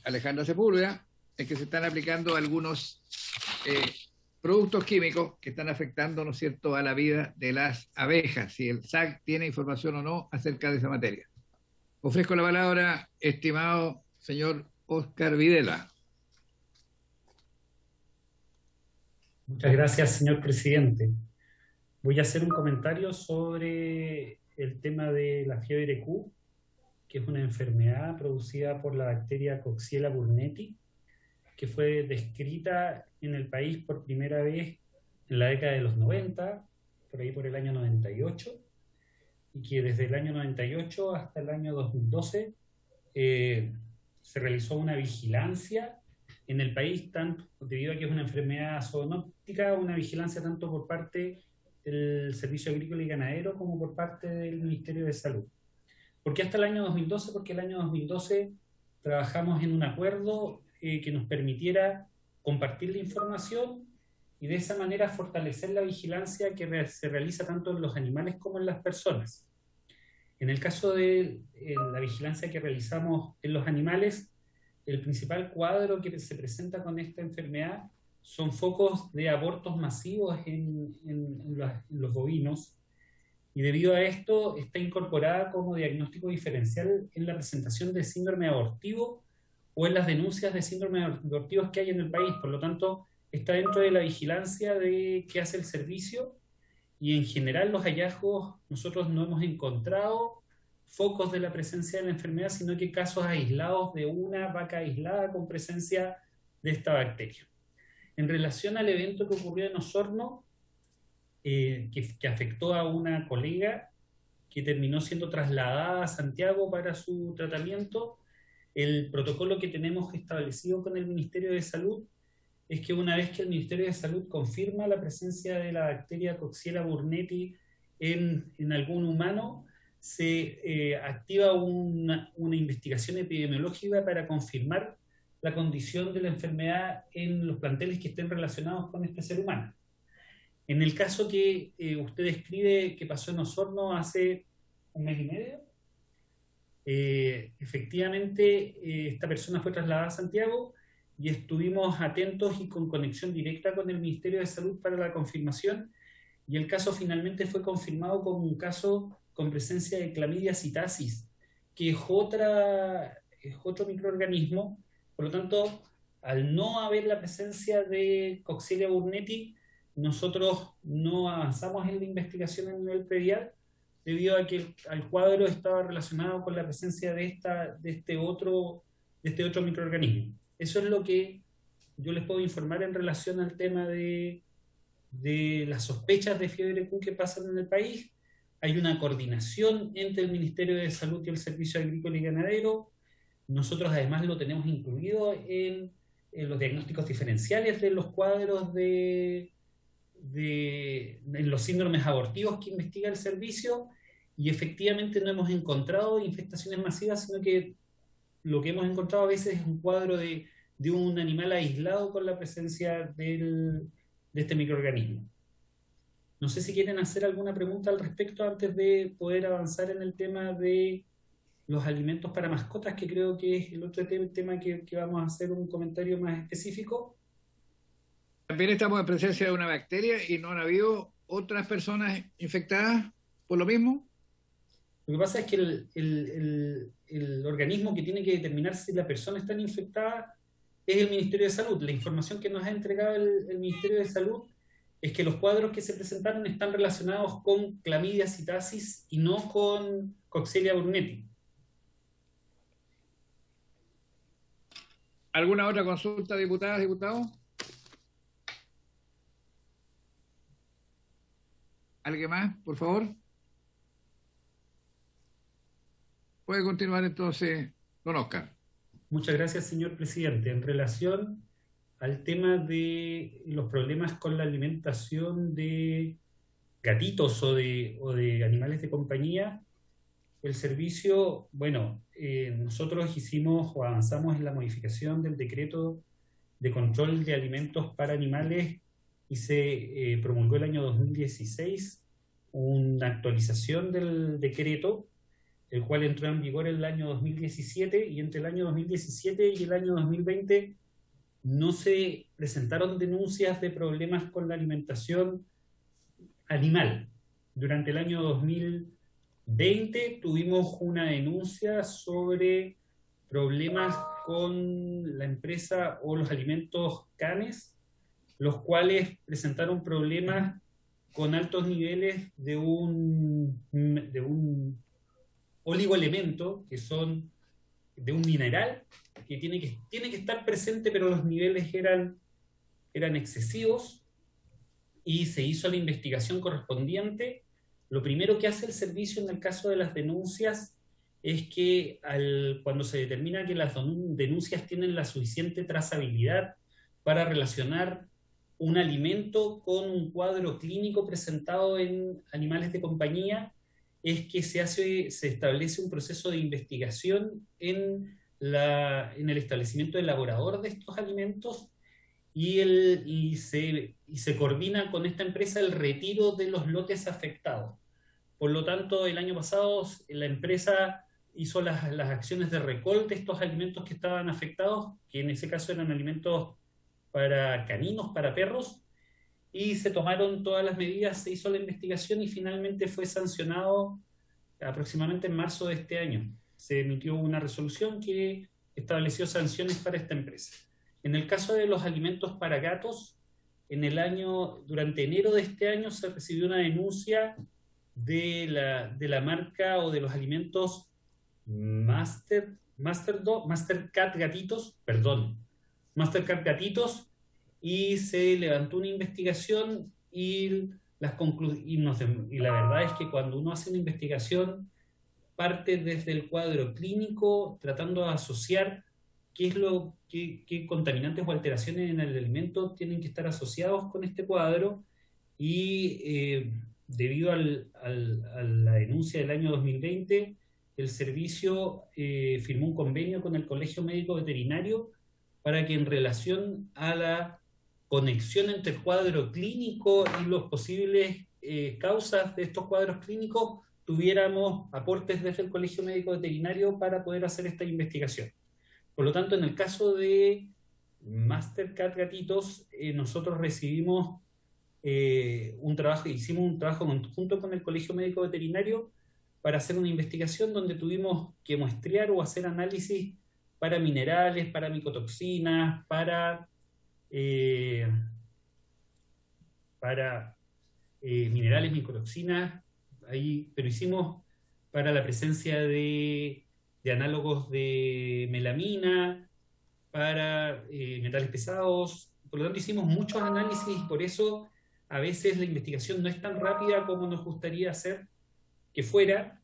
Alejandra Sepúlveda, es que se están aplicando algunos productos químicos que están afectando, ¿no es cierto?, a la vida de las abejas, si el SAC tiene información o no acerca de esa materia. Ofrezco la palabra, estimado señor Óscar Videla. Muchas gracias, señor presidente. Voy a hacer un comentario sobre el tema de la fiebre Q, que es una enfermedad producida por la bacteria Coxiella burnetii, que fue descrita en el país por primera vez en la década de los 90, por ahí por el año 98, y que desde el año 98 hasta el año 2012 se realizó una vigilancia en el país, tanto debido a que es una enfermedad zoonótica, una vigilancia tanto por parte del Servicio Agrícola y Ganadero como por parte del Ministerio de Salud. ¿Por qué hasta el año 2012? Porque el año 2012 trabajamos en un acuerdo que nos permitiera compartir la información y de esa manera fortalecer la vigilancia que se realiza tanto en los animales como en las personas. En el caso de la vigilancia que realizamos en los animales, el principal cuadro que se presenta con esta enfermedad son focos de abortos masivos en los bovinos, y debido a esto está incorporada como diagnóstico diferencial en la presentación de síndrome abortivo o en las denuncias de síndrome abortivos que hay en el país. Por lo tanto, está dentro de la vigilancia que hace el servicio, y en general los hallazgos, nosotros no hemos encontrado focos de la presencia de la enfermedad, sino que casos aislados de una vaca aislada con presencia de esta bacteria. En relación al evento que ocurrió en Osorno, que afectó a una colega que terminó siendo trasladada a Santiago para su tratamiento, el protocolo que tenemos establecido con el Ministerio de Salud es que una vez que el Ministerio de Salud confirma la presencia de la bacteria Coxiella burnetii en algún humano, se activa una investigación epidemiológica para confirmar la condición de la enfermedad en los planteles que estén relacionados con este ser humano. En el caso que usted describe que pasó en Osorno hace 1 mes y medio, efectivamente esta persona fue trasladada a Santiago y estuvimos atentos y con conexión directa con el Ministerio de Salud para la confirmación, y el caso finalmente fue confirmado como un caso con presencia de Chlamydia psittacis, que es otro microorganismo. Por lo tanto, al no haber la presencia de Coxiella burnetii, nosotros no avanzamos en la investigación a nivel predial, debido a que el cuadro estaba relacionado con la presencia de este otro microorganismo. Eso es lo que yo les puedo informar en relación al tema de las sospechas de fiebre Q que pasan en el país. Hay una coordinación entre el Ministerio de Salud y el Servicio Agrícola y Ganadero. Nosotros además lo tenemos incluido en los diagnósticos diferenciales de los cuadros en los síndromes abortivos que investiga el servicio, y efectivamente no hemos encontrado infestaciones masivas, sino que lo que hemos encontrado a veces es un cuadro de un animal aislado con la presencia de este microorganismo. No sé si quieren hacer alguna pregunta al respecto antes de poder avanzar en el tema de los alimentos para mascotas, que creo que es el otro tema que vamos a hacer un comentario más específico. También estamos en presencia de una bacteria y no han habido otras personas infectadas por lo mismo. Lo que pasa es que el organismo que tiene que determinar si la persona está infectada es el Ministerio de Salud. La información que nos ha entregado el Ministerio de Salud es que los cuadros que se presentaron están relacionados con Chlamydia psittacis y no con Coxiella burnetii. ¿Alguna otra consulta, diputadas, diputados? ¿Alguien más, por favor? Puede continuar entonces, don Oscar. Muchas gracias, señor presidente. En relación al tema de los problemas con la alimentación de gatitos o de animales de compañía, el servicio, nosotros hicimos o avanzamos en la modificación del decreto de control de alimentos para animales y se promulgó el año 2016 una actualización del decreto, el cual entró en vigor el año 2017, y entre el año 2017 y el año 2020 no se presentaron denuncias de problemas con la alimentación animal. Durante el año 2020 tuvimos una denuncia sobre problemas con la empresa o los alimentos Canes, los cuales presentaron problemas con altos niveles de un oligoelemento, que son de un mineral que tiene que estar presente, pero los niveles eran excesivos, y se hizo la investigación correspondiente. Lo primero que hace el servicio en el caso de las denuncias es que cuando se determina que las denuncias tienen la suficiente trazabilidad para relacionar un alimento con un cuadro clínico presentado en animales de compañía, es que se establece un proceso de investigación en el establecimiento del elaborador de estos alimentos, y se coordina con esta empresa el retiro de los lotes afectados. Por lo tanto, el año pasado la empresa hizo las acciones de recol de estos alimentos que estaban afectados, que en ese caso eran alimentos para caninos, para perros, y se tomaron todas las medidas, se hizo la investigación y finalmente fue sancionado aproximadamente en marzo de este año. Se emitió una resolución que estableció sanciones para esta empresa. En el caso de los alimentos para gatos, durante enero de este año se recibió una denuncia de la marca o de los alimentos Mastercard Gatitos, y se levantó una investigación y la verdad es que cuando uno hace una investigación parte desde el cuadro clínico tratando de asociar qué contaminantes o alteraciones en el alimento tienen que estar asociados con este cuadro, y debido a la denuncia del año 2020, el servicio firmó un convenio con el Colegio Médico Veterinario para que, en relación a la conexión entre el cuadro clínico y los posibles causas de estos cuadros clínicos, tuviéramos aportes desde el Colegio Médico Veterinario para poder hacer esta investigación. Por lo tanto, en el caso de Mastercard Gatitos, nosotros recibimos hicimos un trabajo conjunto con el Colegio Médico Veterinario para hacer una investigación donde tuvimos que muestrear o hacer análisis para minerales, para micotoxinas, para minerales, micotoxinas, pero hicimos para la presencia de análogos de melamina, para metales pesados. Por lo tanto, hicimos muchos análisis y por eso a veces la investigación no es tan rápida como nos gustaría hacer que fuera,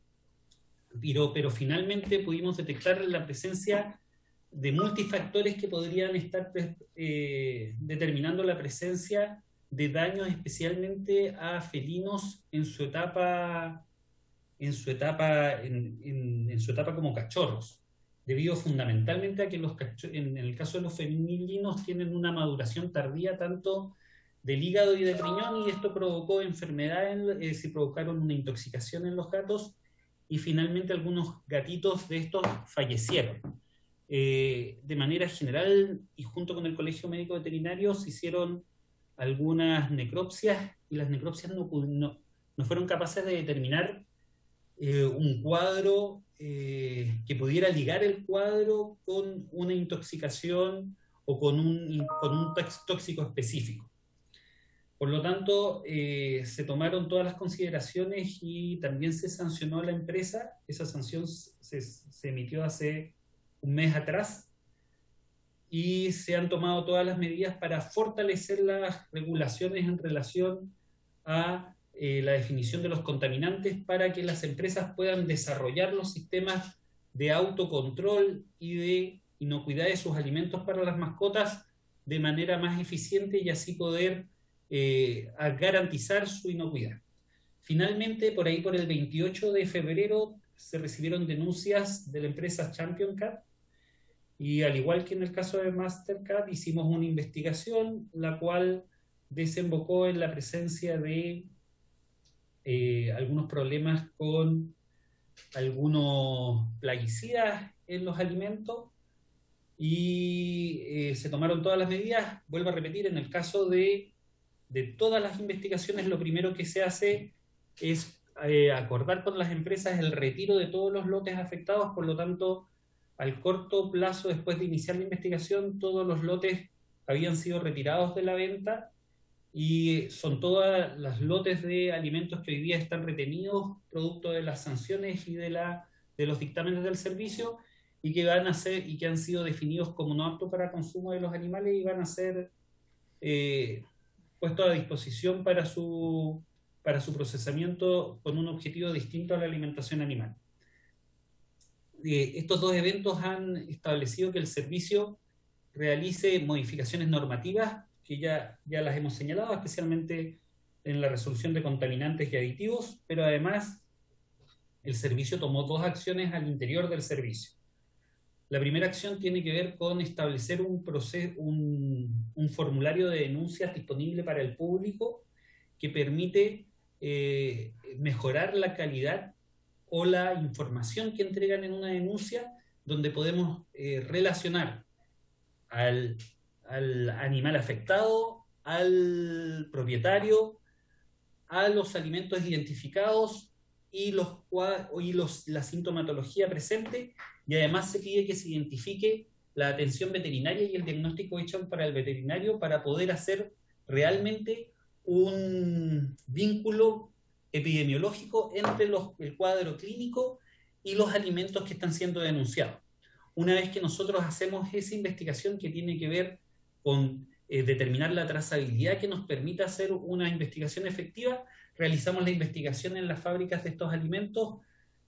pero finalmente pudimos detectar la presencia de multifactores que podrían estar determinando la presencia de daños especialmente a felinos en su etapa como cachorros, debido fundamentalmente a que en el caso de los felinos tienen una maduración tardía tanto del hígado y del riñón, y esto provocó enfermedades, se provocaron una intoxicación en los gatos, y finalmente algunos gatitos de estos fallecieron. De manera general, y junto con el Colegio Médico Veterinario, se hicieron algunas necropsias, y las necropsias no fueron capaces de determinar un cuadro que pudiera ligar el cuadro con una intoxicación o con un tóxico específico. Por lo tanto, se tomaron todas las consideraciones y también se sancionó a la empresa. Esa sanción se emitió hace un mes atrás, y se han tomado todas las medidas para fortalecer las regulaciones en relación a la definición de los contaminantes, para que las empresas puedan desarrollar los sistemas de autocontrol y de inocuidad de sus alimentos para las mascotas de manera más eficiente, y así poder garantizar su inocuidad. Finalmente, por ahí por el 28 de febrero se recibieron denuncias de la empresa Champion Cat, y al igual que en el caso de Mastercard, hicimos una investigación, la cual desembocó en la presencia de algunos problemas con algunos plaguicidas en los alimentos, y se tomaron todas las medidas. Vuelvo a repetir, en el caso de todas las investigaciones, lo primero que se hace es acordar con las empresas el retiro de todos los lotes afectados. Por lo tanto, al corto plazo, después de iniciar la investigación, todos los lotes habían sido retirados de la venta, y son todos los lotes de alimentos que hoy día están retenidos producto de las sanciones y de los dictámenes del servicio, y que han sido definidos como no aptos para consumo de los animales, y van a ser puestos a disposición para su procesamiento con un objetivo distinto a la alimentación animal. Estos dos eventos han establecido que el servicio realice modificaciones normativas que ya las hemos señalado, especialmente en la resolución de contaminantes y aditivos, pero además el servicio tomó dos acciones al interior del servicio. La primera acción tiene que ver con establecer un formulario de denuncias disponible para el público que permite mejorar la calidad o la información que entregan en una denuncia, donde podemos relacionar al animal afectado, al propietario, a los alimentos identificados y la sintomatología presente, y además se pide que se identifique la atención veterinaria y el diagnóstico hecho para el veterinario, para poder hacer realmente un vínculo epidemiológico entre el cuadro clínico y los alimentos que están siendo denunciados. Una vez que nosotros hacemos esa investigación que tiene que ver con determinar la trazabilidad que nos permita hacer una investigación efectiva, realizamos la investigación en las fábricas de estos alimentos,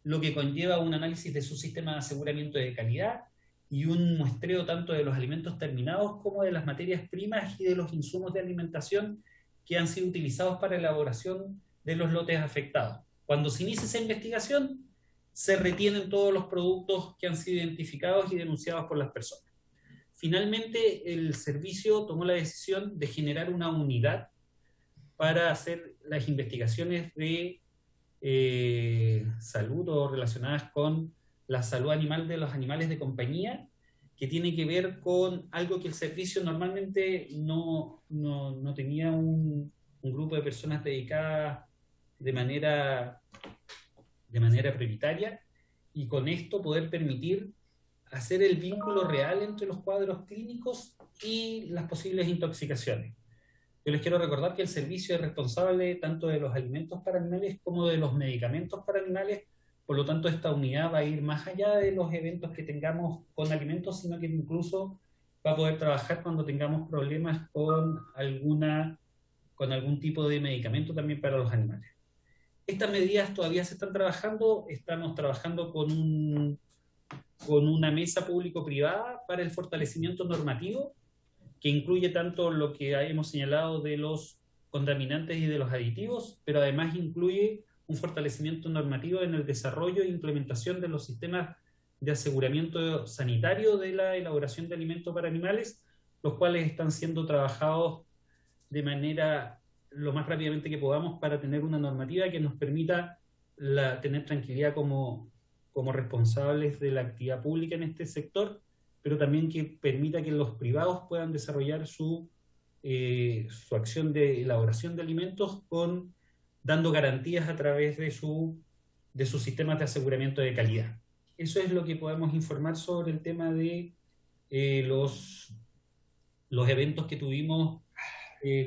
lo que conlleva un análisis de su sistema de aseguramiento de calidad y un muestreo tanto de los alimentos terminados como de las materias primas y de los insumos de alimentación que han sido utilizados para elaboración de los lotes afectados. Cuando se inicia esa investigación, se retienen todos los productos que han sido identificados y denunciados por las personas. Finalmente, el servicio tomó la decisión de generar una unidad para hacer las investigaciones de salud o relacionadas con la salud animal de los animales de compañía, que tiene que ver con algo que el servicio normalmente no tenía un grupo de personas dedicadas de manera prioritaria, y con esto poder permitir hacer el vínculo real entre los cuadros clínicos y las posibles intoxicaciones. Yo les quiero recordar que el servicio es responsable tanto de los alimentos para animales como de los medicamentos para animales. Por lo tanto, esta unidad va a ir más allá de los eventos que tengamos con alimentos, sino que incluso va a poder trabajar cuando tengamos problemas con algún tipo de medicamento también para los animales. Estas medidas todavía se están trabajando. Estamos trabajando con una mesa público-privada para el fortalecimiento normativo, que incluye tanto lo que hemos señalado de los contaminantes y de los aditivos, pero además incluye un fortalecimiento normativo en el desarrollo e implementación de los sistemas de aseguramiento sanitario de la elaboración de alimentos para animales, los cuales están siendo trabajados de manera lo más rápidamente que podamos para tener una normativa que nos permita tener tranquilidad como responsables de la actividad pública en este sector, pero también que permita que los privados puedan desarrollar su acción de elaboración de alimentos dando garantías a través de sus sistemas de aseguramiento de calidad. Eso es lo que podemos informar sobre el tema de los eventos que tuvimos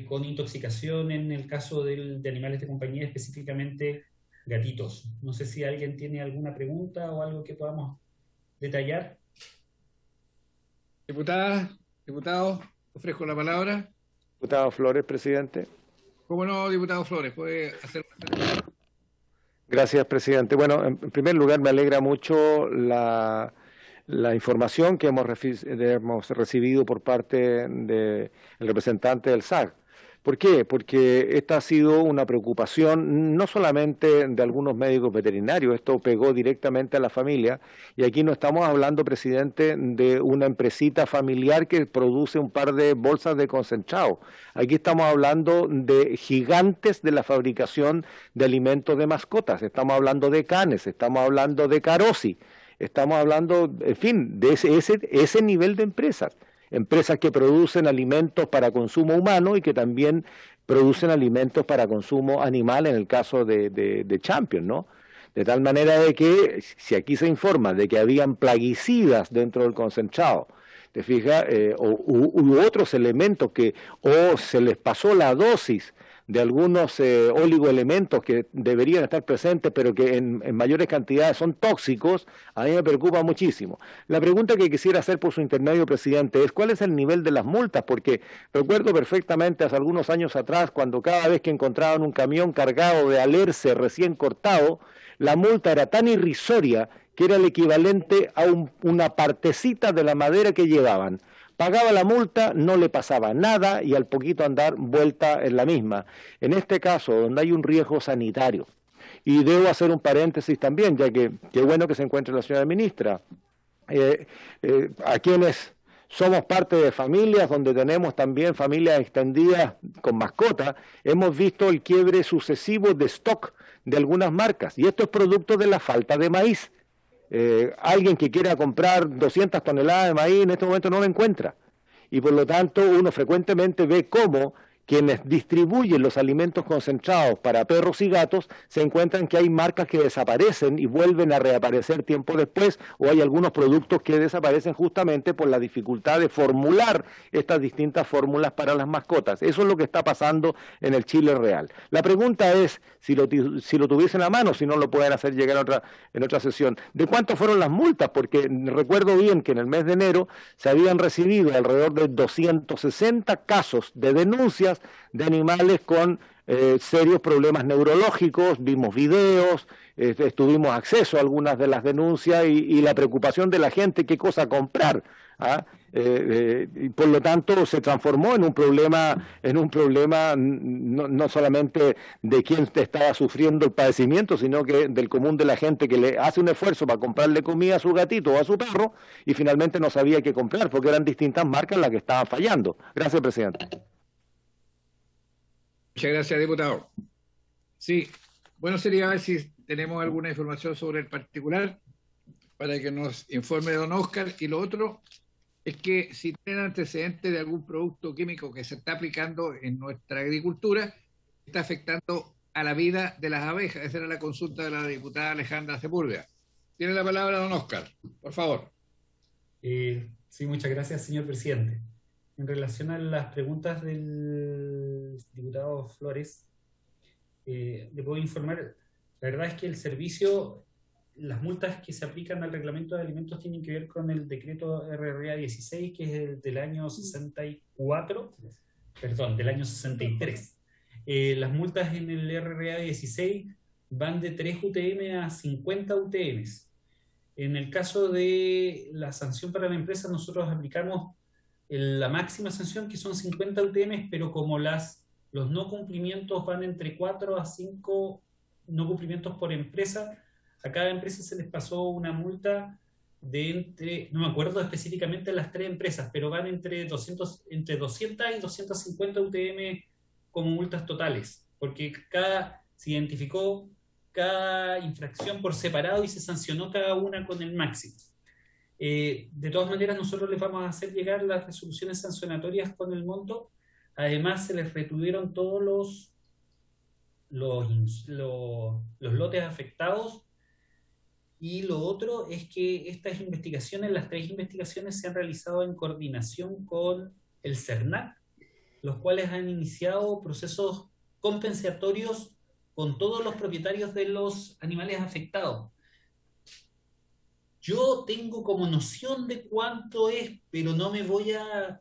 con intoxicación en el caso de animales de compañía, específicamente gatitos. No sé si alguien tiene alguna pregunta o algo que podamos detallar. Diputada, diputado, ofrezco la palabra. Diputado Flores, presidente. ¿Cómo no, diputado Flores? ¿Puede hacer? Gracias, presidente. Bueno, en primer lugar, me alegra mucho la información que hemos recibido por parte del representante del SAG. ¿Por qué? Porque esta ha sido una preocupación no solamente de algunos médicos veterinarios, esto pegó directamente a la familia, y aquí no estamos hablando, presidente, de una empresita familiar que produce un par de bolsas de concentrado. Aquí estamos hablando de gigantes de la fabricación de alimentos de mascotas, estamos hablando de Canes, estamos hablando de Carosi, estamos hablando, en fin, de ese nivel de empresas. Empresas que producen alimentos para consumo humano y que también producen alimentos para consumo animal, en el caso de Champion, ¿no? De tal manera de que, si aquí se informa de que habían plaguicidas dentro del concentrado, te fijas, u otros elementos que o se les pasó la dosis de algunos oligoelementos que deberían estar presentes, pero que en mayores cantidades son tóxicos, a mí me preocupa muchísimo. La pregunta que quisiera hacer por su intermedio, presidente, es ¿cuál es el nivel de las multas? Porque recuerdo perfectamente hace algunos años atrás, cuando cada vez que encontraban un camión cargado de alerce recién cortado, la multa era tan irrisoria que era el equivalente a una partecita de la madera que llevaban. Pagaba la multa, no le pasaba nada y al poquito andar vuelta en la misma. En este caso, donde hay un riesgo sanitario, y debo hacer un paréntesis también, ya que qué bueno que se encuentre la señora ministra, a quienes somos parte de familias donde tenemos también familias extendidas con mascotas, hemos visto el quiebre sucesivo de stock de algunas marcas, y esto es producto de la falta de maíz. Alguien que quiera comprar 200 toneladas de maíz en este momento no lo encuentra, y por lo tanto uno frecuentemente ve cómo quienes distribuyen los alimentos concentrados para perros y gatos se encuentran que hay marcas que desaparecen y vuelven a reaparecer tiempo después, o hay algunos productos que desaparecen justamente por la dificultad de formular estas distintas fórmulas para las mascotas. Eso es lo que está pasando en el Chile real. La pregunta es, si lo tuviesen a mano, si no lo pueden hacer llegar en otra sesión, ¿de cuánto fueron las multas? Porque recuerdo bien que en el mes de enero se habían recibido alrededor de 260 casos de denuncias de animales con serios problemas neurológicos. Vimos videos, tuvimos acceso a algunas de las denuncias y la preocupación de la gente, qué cosa comprar, y por lo tanto se transformó en un problema no solamente de quien estaba sufriendo el padecimiento, sino que del común de la gente que le hace un esfuerzo para comprarle comida a su gatito o a su perro y finalmente no sabía qué comprar porque eran distintas marcas las que estaban fallando. Gracias, presidente. Muchas gracias, diputado. Sí, bueno sería ver si tenemos alguna información sobre el particular para que nos informe don Oscar. Y lo otro, es que si tienen antecedentes de algún producto químico que se está aplicando en nuestra agricultura, está afectando a la vida de las abejas. Esa era la consulta de la diputada Alejandra Sepúlveda. Tiene la palabra don Oscar, por favor. Sí, muchas gracias, señor presidente. En relación a las preguntas del diputado Flores, le puedo informar, la verdad es que el servicio, las multas que se aplican al reglamento de alimentos tienen que ver con el decreto RRA 16, que es el del año 64, perdón, del año 63. Las multas en el RRA 16 van de 3 UTM a 50 UTMs. En el caso de la sanción para la empresa, nosotros aplicamos la máxima sanción, que son 50 UTMs, pero como los no cumplimientos van entre 4 a 5 no cumplimientos por empresa, a cada empresa se les pasó una multa de entre, no me acuerdo específicamente las 3 empresas, pero van entre 200 y 250 UTM como multas totales, porque se identificó cada infracción por separado y se sancionó cada una con el máximo. De todas maneras, nosotros les vamos a hacer llegar las resoluciones sancionatorias con el monto. Además, se les retuvieron todos los lotes afectados. Y lo otro es que estas investigaciones, las 3 investigaciones, se han realizado en coordinación con el CERNAC, los cuales han iniciado procesos compensatorios con todos los propietarios de los animales afectados. Yo tengo como noción de cuánto es, pero no me voy a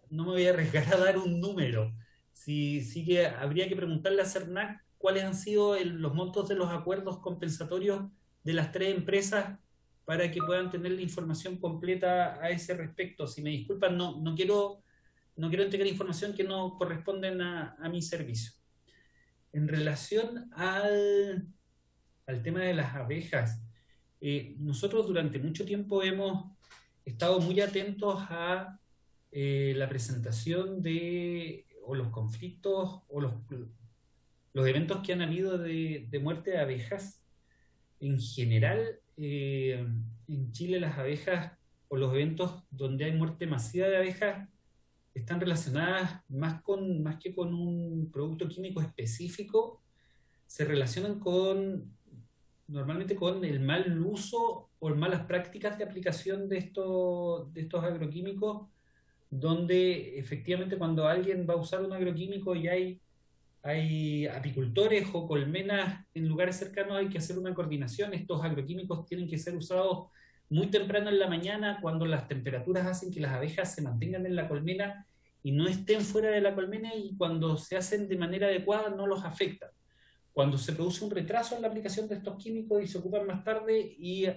arriesgar a dar un número. Sí que habría que preguntarle a CERNAC cuáles han sido los montos de los acuerdos compensatorios de las 3 empresas para que puedan tener la información completa a ese respecto. Si me disculpan, no quiero entregar información que no corresponden a mi servicio. En relación al tema de las abejas, nosotros durante mucho tiempo hemos estado muy atentos a la presentación o los conflictos o los eventos que han habido de muerte de abejas. En general, en Chile las abejas o los eventos donde hay muerte masiva de abejas están relacionadas más que con un producto químico específico, se relacionan normalmente con el mal uso o malas prácticas de aplicación de estos agroquímicos, donde efectivamente cuando alguien va a usar un agroquímico y hay apicultores o colmenas en lugares cercanos, hay que hacer una coordinación. Estos agroquímicos tienen que ser usados muy temprano en la mañana, cuando las temperaturas hacen que las abejas se mantengan en la colmena y no estén fuera de la colmena, y cuando se hacen de manera adecuada no los afecta. Cuando se produce un retraso en la aplicación de estos químicos y se ocupan más tarde y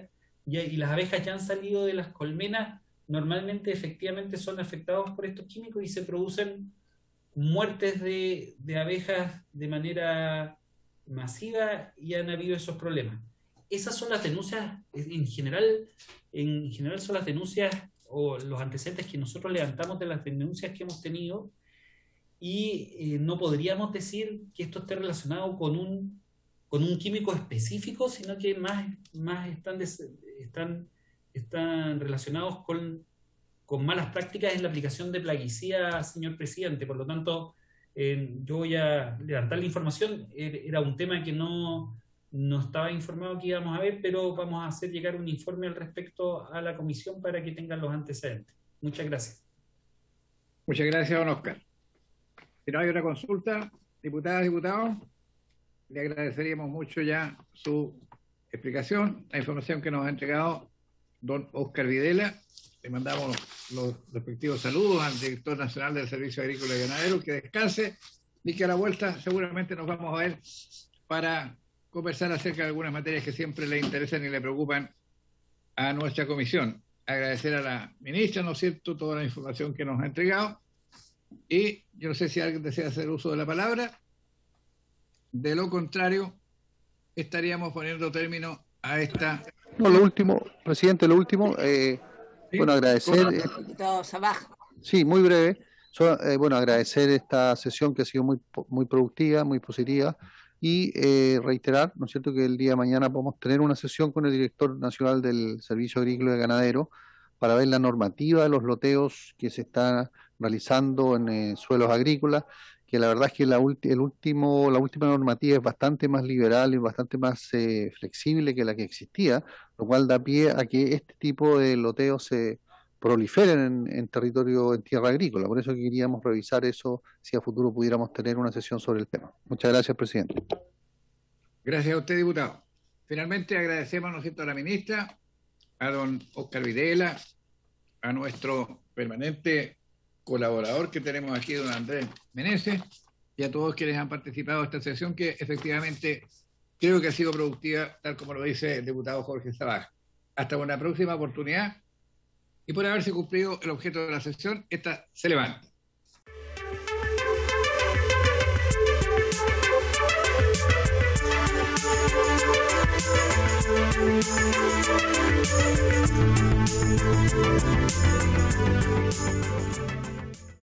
las abejas ya han salido de las colmenas, normalmente efectivamente son afectados por estos químicos y se producen muertes de abejas de manera masiva y han habido esos problemas. Esas son las denuncias, en general son las denuncias o los antecedentes que nosotros levantamos de las denuncias que hemos tenido, y no podríamos decir que esto esté relacionado con un químico específico, sino que más están relacionados con malas prácticas en la aplicación de plaguicida, señor presidente. Por lo tanto, yo voy a levantar la información. Era un tema que no estaba informado que íbamos a ver, pero vamos a hacer llegar un informe al respecto a la comisión para que tengan los antecedentes. Muchas gracias. Muchas gracias, don Oscar. Si no hay otra consulta, diputadas, diputados, le agradeceríamos mucho ya su explicación, la información que nos ha entregado don Oscar Videla. Le mandamos los respectivos saludos al director nacional del Servicio Agrícola y Ganadero, que descanse y que a la vuelta seguramente nos vamos a ver para conversar acerca de algunas materias que siempre le interesan y le preocupan a nuestra comisión. Agradecer a la ministra, ¿no es cierto?, toda la información que nos ha entregado, y yo no sé si alguien desea hacer uso de la palabra. De lo contrario, estaríamos poniendo término a esta... No, lo último, presidente, ¿Sí? Bueno, agradecer... Sí, muy breve. Bueno, agradecer esta sesión que ha sido muy productiva, muy positiva, y reiterar, ¿no es cierto?, que el día de mañana vamos a tener una sesión con el director nacional del Servicio Agrícola y Ganadero para ver la normativa de los loteos que se están realizando en suelos agrícolas, que la verdad es que la última normativa es bastante más liberal y bastante más flexible que la que existía, lo cual da pie a que este tipo de loteos se proliferen en territorio, en tierra agrícola. Por eso queríamos revisar eso, si a futuro pudiéramos tener una sesión sobre el tema. Muchas gracias, presidente. Gracias a usted, diputado. Finalmente agradecemos, ¿no es cierto?, a la ministra, a don Oscar Videla, a nuestro permanente colaborador que tenemos aquí, don Andrés Meneses, y a todos quienes han participado en esta sesión, que efectivamente creo que ha sido productiva, tal como lo dice el diputado Jorge Sabaja. Hasta una próxima oportunidad, y por haberse cumplido el objeto de la sesión, esta se levanta.